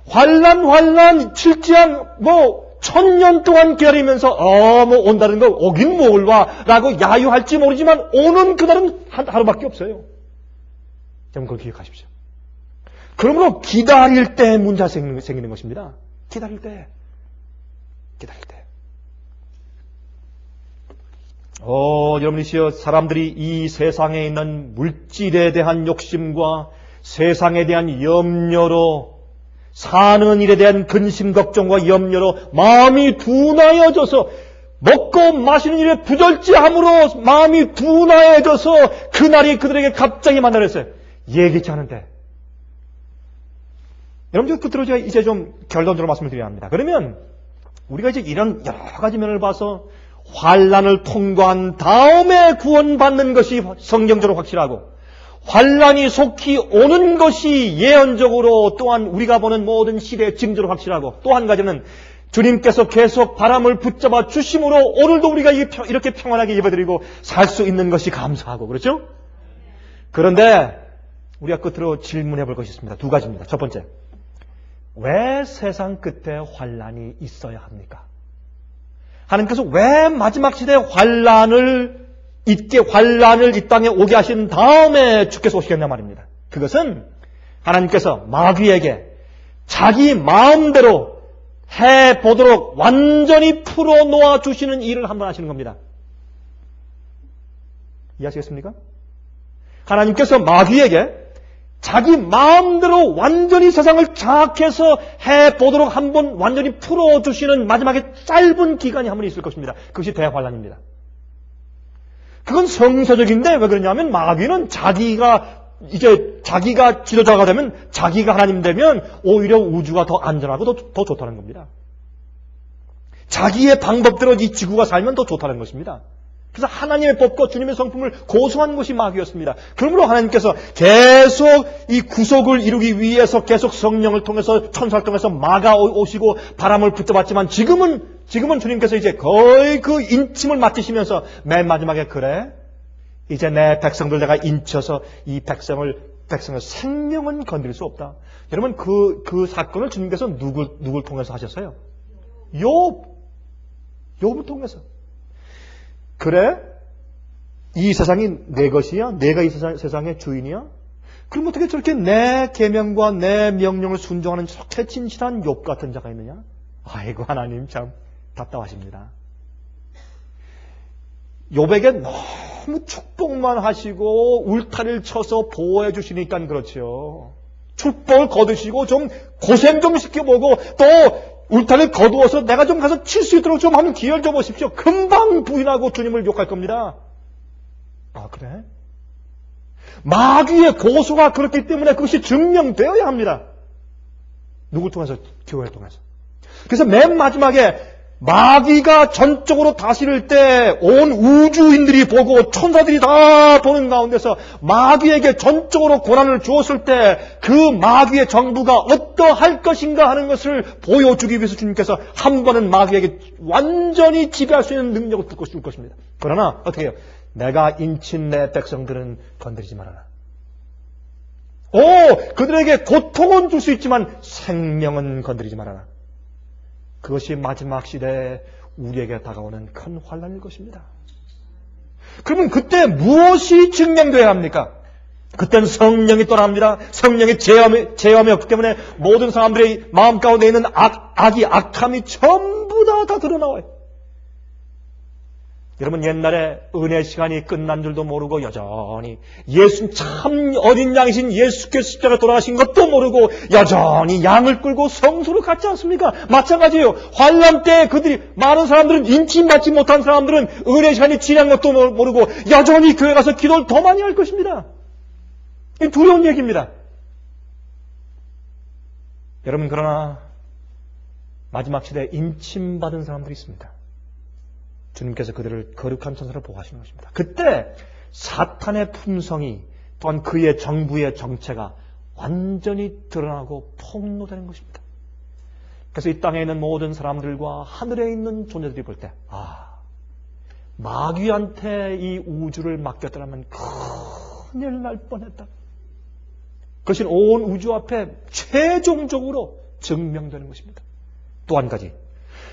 환란, 칠지한 1000년 동안 기다리면서 온다는 거 오긴 뭘 와라고 야유할지 모르지만 오는 그날은 하루밖에 없어요. 여러분 그걸 기억하십시오. 그러므로 기다릴 때 문제가 생기는 것입니다. 기다릴 때. 여러분이시여 사람들이 이 세상에 있는 물질에 대한 욕심과 세상에 대한 염려로 사는 일에 대한 근심 걱정과 염려로 마음이 둔하여져서 먹고 마시는 일에 부절제함으로 마음이 둔하여져서 그날이 그들에게 갑자기 만나랬어요. 예기치 않은데. 여러분 끝으로 제가 이제 좀 결론적으로 말씀을 드려야 합니다. 그러면 우리가 이제 이런 여러 가지 면을 봐서 환란을 통과한 다음에 구원받는 것이 성경적으로 확실하고 환란이 속히 오는 것이 예언적으로 또한 우리가 보는 모든 시대의 징조로 확실하고 또 한 가지는 주님께서 계속 바람을 붙잡아 주심으로 오늘도 우리가 이렇게 평안하게 예배드리고 살 수 있는 것이 감사하고 그렇죠? 그런데 우리가 끝으로 질문해 볼 것이 있습니다. 두 가지입니다. 첫 번째, 왜 세상 끝에 환란이 있어야 합니까? 하나님께서 왜 마지막 시대에 환란을 이 땅에 오게 하신 다음에 주께서 오시겠냐 말입니다. 그것은 하나님께서 마귀에게 자기 마음대로 해보도록 완전히 풀어놓아 주시는 일을 한번 하시는 겁니다. 이해하시겠습니까? 하나님께서 마귀에게 자기 마음대로 완전히 세상을 장악해서 해보도록 한번 완전히 풀어주시는 마지막에 짧은 기간이 한 번 있을 것입니다. 그것이 대환란입니다. 그건 성서적인데 왜 그러냐면 마귀는 자기가 지도자가 되면 자기가 하나님 되면 오히려 우주가 더 안전하고 더 좋다는 겁니다. 자기의 방법대로 이 지구가 살면 더 좋다는 것입니다. 그래서 하나님의 법과 주님의 성품을 고수한 것이 마귀였습니다. 그러므로 하나님께서 계속 이 구속을 이루기 위해서 계속 성령을 통해서 천사를 통해서 막아 오시고 바람을 붙잡았지만 지금은 주님께서 이제 거의 그 인침을 맡기시면서 맨 마지막에 그래 이제 내 백성들 내가 인쳐서 이 백성의 생명은 건드릴 수 없다. 여러분 그 사건을 주님께서 누굴 통해서 하셨어요? 욥을 통해서. 그래? 이 세상이 내 것이야? 내가 이 세상의 주인이야? 그럼 어떻게 저렇게 내 계명과 내 명령을 순종하는 저렇게 진실한 욥 같은 자가 있느냐? 아이고 하나님 참 답답하십니다. 욥에게 너무 축복만 하시고 울타리를 쳐서 보호해 주시니까 그렇죠. 축복을 거두시고 좀 고생 좀 시켜보고 또 울타리를 거두어서 내가 좀 가서 칠 수 있도록 좀 한번 기회를 줘보십시오. 금방 부인하고 주님을 욕할 겁니다. 아, 그래? 마귀의 고소가 그렇기 때문에 그것이 증명되어야 합니다. 누굴 통해서? 교회를 통해서. 그래서 맨 마지막에 마귀가 전적으로 다스릴 때 온 우주인들이 보고 천사들이 다 보는 가운데서 마귀에게 전적으로 고난을 주었을 때 그 마귀의 정부가 어떠할 것인가 하는 것을 보여주기 위해서 주님께서 한 번은 마귀에게 완전히 지배할 수 있는 능력을 줄 것입니다. 그러나 어떻게 해요? 내가 인친 내 백성들은 건드리지 말아라. 그들에게 고통은 줄 수 있지만 생명은 건드리지 말아라. 그것이 마지막 시대에 우리에게 다가오는 큰 환난일 것입니다. 그러면 그때 무엇이 증명되어야 합니까? 그때는 성령이 떠납니다. 성령의 제어함이 없기 때문에 모든 사람들의 마음 가운데 있는 악함이 전부 다 드러나와요. 여러분, 옛날에 은혜 시간이 끝난 줄도 모르고 여전히 예수 참 어린 양이신 예수께서 십자가 돌아가신 것도 모르고 여전히 양을 끌고 성소를 갔지 않습니까? 마찬가지예요. 환난 때 많은 사람들은 인침받지 못한 사람들은 은혜 시간이 지난 것도 모르고 여전히 교회 가서 기도를 더 많이 할 것입니다. 이 두려운 얘기입니다. 여러분, 그러나 마지막 시대에 인침받은 사람들이 있습니다. 주님께서 그들을 거룩한 천사로 보호하시는 것입니다. 그때 사탄의 품성이 또한 그의 정부의 정체가 완전히 드러나고 폭로되는 것입니다. 그래서 이 땅에 있는 모든 사람들과 하늘에 있는 존재들이 볼 때 마귀한테 이 우주를 맡겼더라면 큰일 날 뻔했다. 그것이 온 우주 앞에 최종적으로 증명되는 것입니다. 또 한 가지,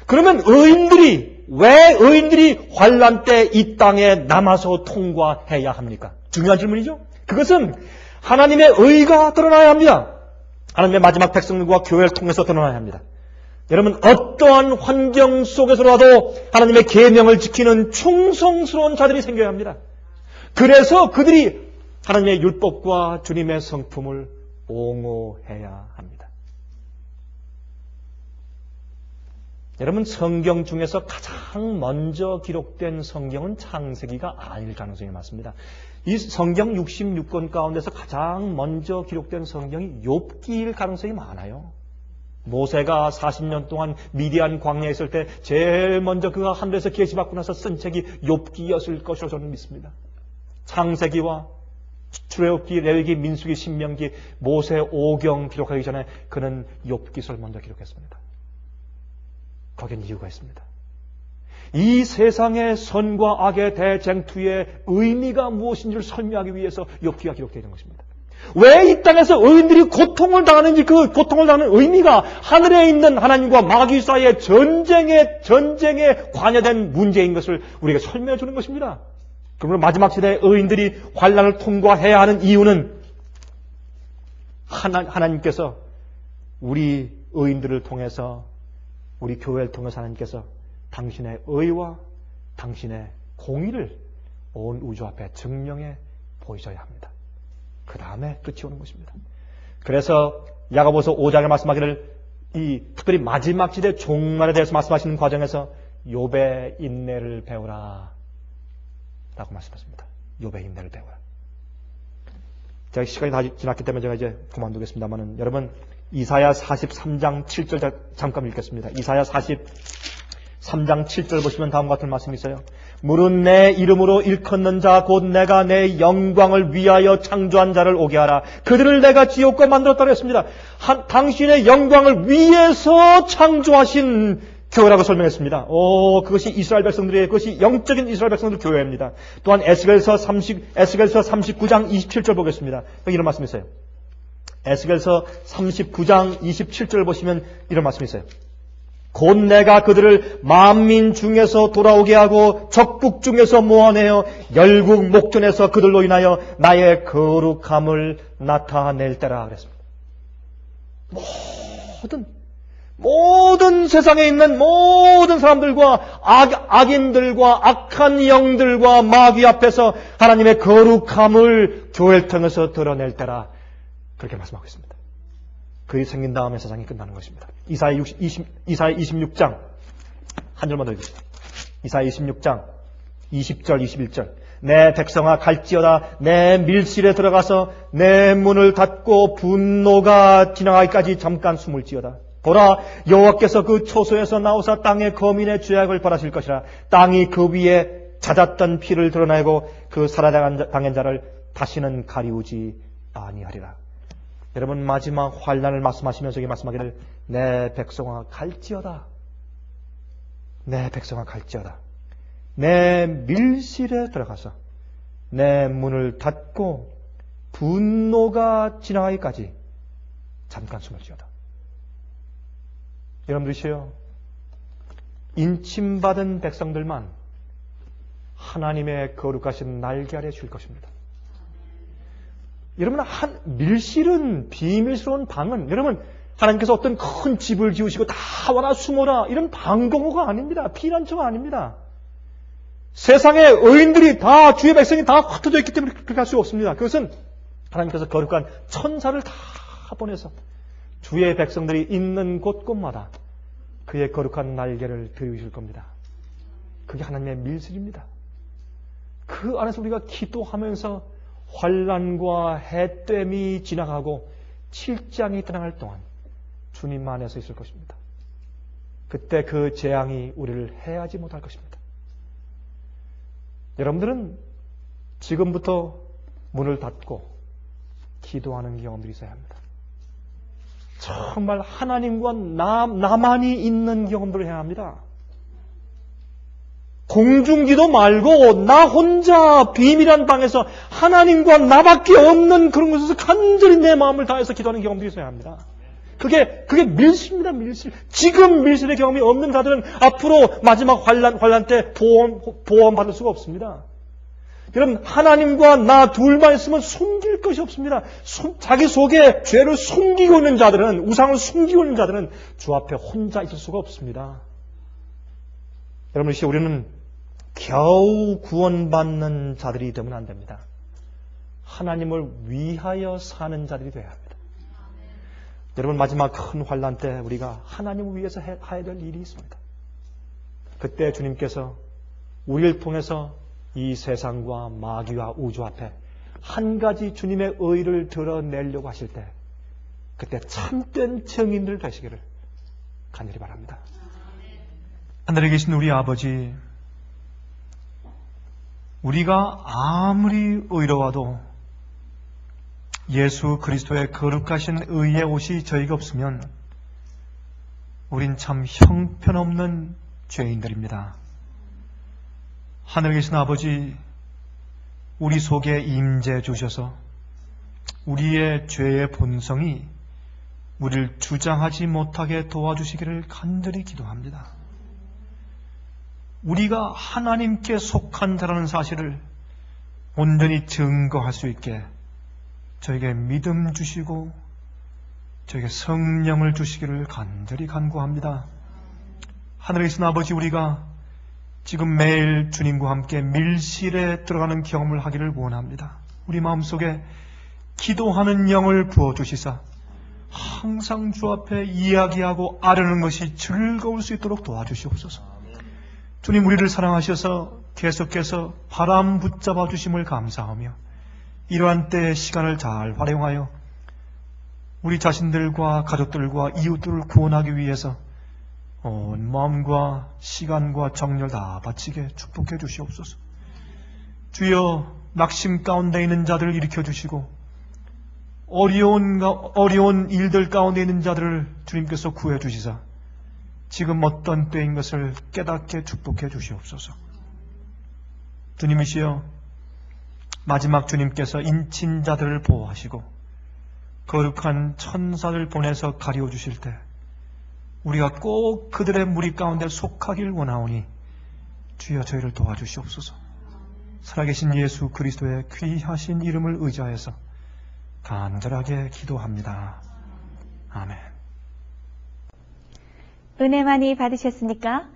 그러면 왜 의인들이 환난 때 이 땅에 남아서 통과해야 합니까? 중요한 질문이죠. 그것은 하나님의 의가 드러나야 합니다. 하나님의 마지막 백성들과 교회를 통해서 드러나야 합니다. 여러분, 어떠한 환경 속에서라도 하나님의 계명을 지키는 충성스러운 자들이 생겨야 합니다. 그래서 그들이 하나님의 율법과 주님의 성품을 옹호해야 합니다. 여러분, 성경 중에서 가장 먼저 기록된 성경은 창세기가 아닐 가능성이 많습니다. 이 성경 66권 가운데서 가장 먼저 기록된 성경이 욥기일 가능성이 많아요. 모세가 40년 동안 미디안 광야에 있을 때 제일 먼저 그가 하늘에서 계시받고 나서 쓴 책이 욥기였을 것이라고 저는 믿습니다. 창세기와 출애굽기, 레위기, 민수기, 신명기, 모세, 오경 기록하기 전에 그는 욥기서를 먼저 기록했습니다. 거기엔 이유가 있습니다. 이 세상의 선과 악의 대쟁투의 의미가 무엇인지를 설명하기 위해서 욥기가 기록되어 있는 것입니다. 왜 이 땅에서 의인들이 고통을 당하는지, 그 고통을 당하는 의미가 하늘에 있는 하나님과 마귀 사이의 전쟁에 관여된 문제인 것을 우리에게 설명해 주는 것입니다. 그러므로 마지막 시대에 의인들이 환난을 통과해야 하는 이유는 하나님께서 우리 의인들을 통해서, 우리 교회를 통해서 하나님께서 당신의 의와 당신의 공의를 온 우주 앞에 증명해 보이셔야 합니다. 그 다음에 끝이 오는 것입니다. 그래서 야고보서 5장에 말씀하기를, 특별히 마지막 시대 종말에 대해서 말씀하시는 과정에서 욥의 인내를 배우라 라고 말씀하십니다. 욥의 인내를 배우라. 제가 시간이 다 지났기 때문에 제가 이제 그만두겠습니다만은, 여러분, 이사야 43장 7절 잠깐 읽겠습니다. 이사야 43장 7절 보시면 다음과 같은 말씀이 있어요. 물은 내 이름으로 일컫는 자 곧 내가 내 영광을 위하여 창조한 자를 오게 하라. 그들을 내가 지옥과 만들었다고 했습니다. 당신의 영광을 위해서 창조하신 교회라고 설명했습니다. 그것이 이스라엘 백성들의, 그것이 영적인 이스라엘 백성들 교회입니다. 또한 에스겔서 39장 27절 보겠습니다. 여기 이런 말씀이 있어요. 에스겔서 39장 27절 보시면 이런 말씀이 있어요. 곧 내가 그들을 만민 중에서 돌아오게 하고 적국 중에서 모아내어 열국 목전에서 그들로 인하여 나의 거룩함을 나타낼 때라 그랬습니다. 모든 세상에 있는 모든 사람들과 악인들과 악한 영들과 마귀 앞에서 하나님의 거룩함을 교회를 통해서 드러낼 때라 그렇게 말씀하고 있습니다. 그게 생긴 다음에 세상이 끝나는 것입니다. 이사야 26장 한 절만 더 읽읍시다. 이사야 26장 20절 21절 내 백성아 갈지어다 내 밀실에 들어가서 내 문을 닫고 분노가 지나가기까지 잠깐 숨을지어다. 보라 여호와께서 그 초소에서 나오사 땅의 거민의 죄악을 벌하실 것이라. 땅이 그 위에 잦았던 피를 드러내고 그 살아당한 자를 다시는 가리우지 아니하리라. 여러분 마지막 환난을 말씀하시면서 이렇게 말씀하기를 내 백성아 갈지어다. 내 백성아 갈지어다. 내 밀실에 들어가서 내 문을 닫고 분노가 지나가기까지 잠깐 숨을지어다. 여러분들이시여 인침받은 백성들만 하나님의 거룩하신 날개 아래 줄 것입니다. 여러분 밀실은 비밀스러운 방은 여러분 하나님께서 어떤 큰 집을 지으시고 다 와라 숨어라 이런 방공호가 아닙니다. 피난처가 아닙니다. 세상의 의인들이 다 주의 백성이 다 흩어져 있기 때문에 그렇게 할 수 없습니다. 그것은 하나님께서 거룩한 천사를 다 보내서 주의 백성들이 있는 곳곳마다 그의 거룩한 날개를 들이실 겁니다. 그게 하나님의 밀실입니다. 그 안에서 우리가 기도하면서 환난과 해됨이 지나가고 칠장이 떠나갈 동안 주님 안에서 있을 것입니다. 그때 그 재앙이 우리를 해하지 못할 것입니다. 여러분들은 지금부터 문을 닫고 기도하는 경험들이 있어야 합니다. 정말 하나님과 나만이 있는 경험들을 해야 합니다. 공중기도 말고 나 혼자 비밀한 방에서 하나님과 나밖에 없는 그런 곳에서 간절히 내 마음을 다해서 기도하는 경험들이 있어야 합니다. 그게 밀실입니다. 밀실. 지금 밀실의 경험이 없는 자들은 앞으로 마지막 환난 때 보험 받을 수가 없습니다. 여러분 하나님과 나 둘만 있으면 숨길 것이 없습니다. 자기 속에 죄를 숨기고 있는 자들은 우상을 숨기고 있는 자들은 주 앞에 혼자 있을 수가 없습니다. 여러분 이제 우리는 겨우 구원받는 자들이 되면 안 됩니다. 하나님을 위하여 사는 자들이 되어야 합니다. 여러분 마지막 큰 환난 때 우리가 하나님을 위해서 해야 될 일이 있습니다. 그때 주님께서 우리를 통해서 이 세상과 마귀와 우주 앞에 한 가지 주님의 의를 드러내려고 하실 때 그때 참된 증인들 되시기를 간절히 바랍니다. 하늘에 계신 우리 아버지, 우리가 아무리 의로워도 예수 그리스도의 거룩하신 의의 옷이 저희가 없으면 우린 참 형편없는 죄인들입니다. 하늘에 계신 아버지, 우리 속에 임재 주셔서 우리의 죄의 본성이 우리를 주장하지 못하게 도와주시기를 간절히 기도합니다. 우리가 하나님께 속한 자라는 사실을 온전히 증거할 수 있게 저에게 믿음 주시고 저에게 성령을 주시기를 간절히 간구합니다. 하늘에 계신 아버지, 우리가 지금 매일 주님과 함께 밀실에 들어가는 경험을 하기를 원합니다. 우리 마음속에 기도하는 영을 부어주시사 항상 주 앞에 이야기하고 아뢰는 것이 즐거울 수 있도록 도와주시옵소서. 주님, 우리를 사랑하셔서 계속해서 바람 붙잡아 주심을 감사하며 이러한 때의 시간을 잘 활용하여 우리 자신들과 가족들과 이웃들을 구원하기 위해서 온 마음과 시간과 정열 다 바치게 축복해 주시옵소서. 주여, 낙심 가운데 있는 자들을 일으켜 주시고 어려운 일들 가운데 있는 자들을 주님께서 구해 주시사 지금 어떤 때인 것을 깨닫게 축복해 주시옵소서. 주님이시여, 마지막 주님께서 인친 자들을 보호하시고 거룩한 천사를 보내서 가리워 주실 때 우리가 꼭 그들의 무리 가운데 속하길 원하오니 주여 저희를 도와주시옵소서. 살아계신 예수 그리스도의 귀하신 이름을 의지하여서 간절하게 기도합니다. 아멘. 은혜 많이 받으셨습니까?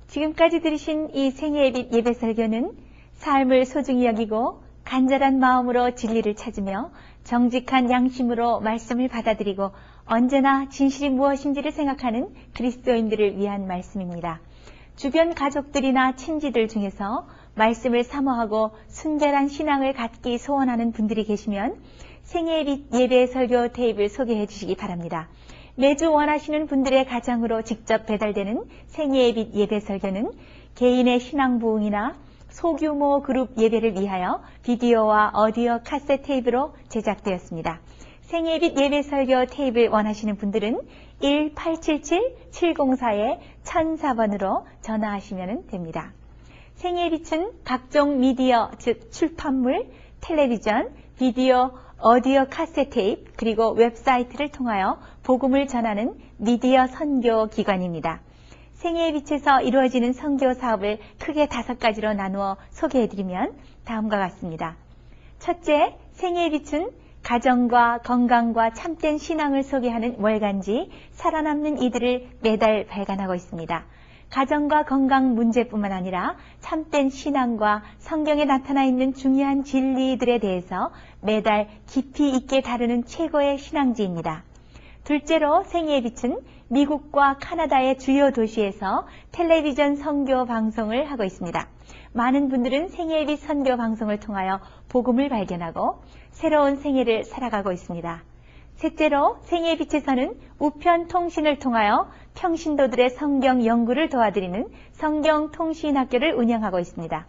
지금까지 들으신 이 생애빛 예배 설교는 삶을 소중히 여기고 간절한 마음으로 진리를 찾으며 정직한 양심으로 말씀을 받아들이고 언제나 진실이 무엇인지를 생각하는 그리스도인들을 위한 말씀입니다. 주변 가족들이나 친지들 중에서 말씀을 사모하고 순결한 신앙을 갖기 소원하는 분들이 계시면 생애빛 예배 설교 테이프를 소개해 주시기 바랍니다. 매주 원하시는 분들의 가정으로 직접 배달되는 생애빛 예배 설교는 개인의 신앙 부흥이나 소규모 그룹 예배를 위하여 비디오와 오디오 카세트 테이프로 제작되었습니다. 생애빛 예배 설교 테이프를 원하시는 분들은 1877-704-1004번으로 전화하시면 됩니다. 생애빛은 각종 미디어, 즉 출판물, 텔레비전, 비디오, 오디오 카세트 테이프, 그리고 웹사이트를 통하여 복음을 전하는 미디어 선교 기관입니다. 생애의 빛에서 이루어지는 선교 사업을 크게 5가지로 나누어 소개해드리면 다음과 같습니다. 첫째, 생애의 빛은 가정과 건강과 참된 신앙을 소개하는 월간지 살아남는 이들을 매달 발간하고 있습니다. 가정과 건강 문제뿐만 아니라 참된 신앙과 성경에 나타나 있는 중요한 진리들에 대해서 매달 깊이 있게 다루는 최고의 신앙지입니다. 둘째로 생애의 빛은 미국과 카나다의 주요 도시에서 텔레비전 선교 방송을 하고 있습니다. 많은 분들은 생애의 빛 선교 방송을 통하여 복음을 발견하고 새로운 생애를 살아가고 있습니다. 셋째로 생애의 빛에서는 우편 통신을 통하여 평신도들의 성경 연구를 도와드리는 성경통신학교를 운영하고 있습니다.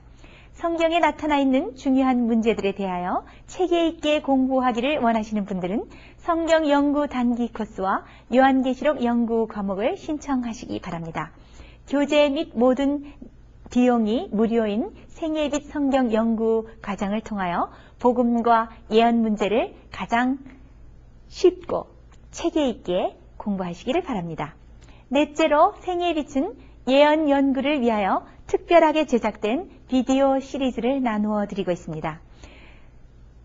성경에 나타나 있는 중요한 문제들에 대하여 체계 있게 공부하기를 원하시는 분들은 성경 연구 단기 코스와 요한계시록 연구 과목을 신청하시기 바랍니다. 교재 및 모든 비용이 무료인 생애의 빛 성경 연구 과정을 통하여 복음과 예언 문제를 가장 쉽고 체계 있게 공부하시기를 바랍니다. 넷째로 생애의 빛은 예언 연구를 위하여 특별하게 제작된 비디오 시리즈를 나누어 드리고 있습니다.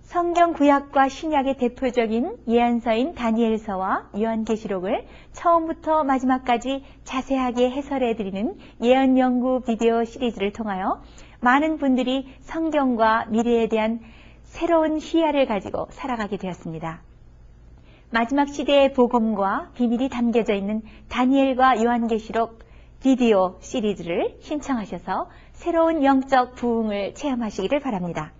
성경 구약과 신약의 대표적인 예언서인 다니엘서와 요한계시록을 처음부터 마지막까지 자세하게 해설해 드리는 예언 연구 비디오 시리즈를 통하여 많은 분들이 성경과 미래에 대한 새로운 시야를 가지고 살아가게 되었습니다. 마지막 시대의 복음과 비밀이 담겨져 있는 다니엘과 요한계시록 비디오 시리즈를 신청하셔서 새로운 영적 부흥을 체험하시기를 바랍니다.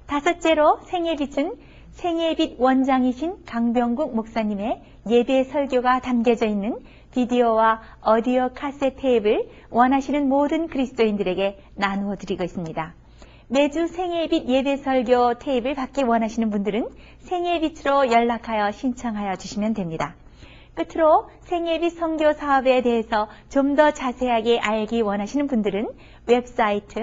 다섯째로 생애의 빛은 생애의 빛 원장이신 강병국 목사님의 예배 설교가 담겨져 있는 비디오와 오디오 카세트 테이프를 원하시는 모든 그리스도인들에게 나누어 드리고 있습니다. 매주 생애의 빛 예배 설교 테이프를 받기 원하시는 분들은 생애의 빛으로 연락하여 신청하여 주시면 됩니다. 끝으로 생애의 빛 선교 사업에 대해서 좀 더 자세하게 알기 원하시는 분들은 웹사이트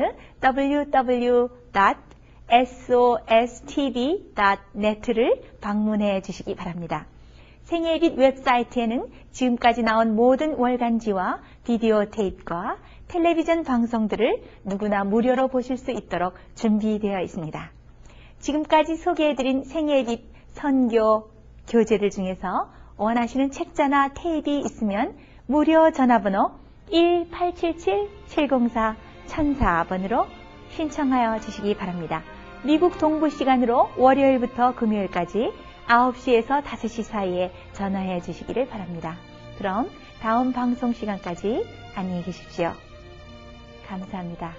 www.sostv.net를 방문해 주시기 바랍니다. 생애의 빛 웹사이트에는 지금까지 나온 모든 월간지와 비디오 테이프와 텔레비전 방송들을 누구나 무료로 보실 수 있도록 준비되어 있습니다. 지금까지 소개해드린 생애의 빛 선교 교재들 중에서 원하시는 책자나 테이프 있으면 무료 전화번호 1877-704-1004번으로 신청하여 주시기 바랍니다. 미국 동부 시간으로 월요일부터 금요일까지 9시에서 5시 사이에 전화해 주시기를 바랍니다. 그럼 다음 방송 시간까지 안녕히 계십시오. 감사합니다.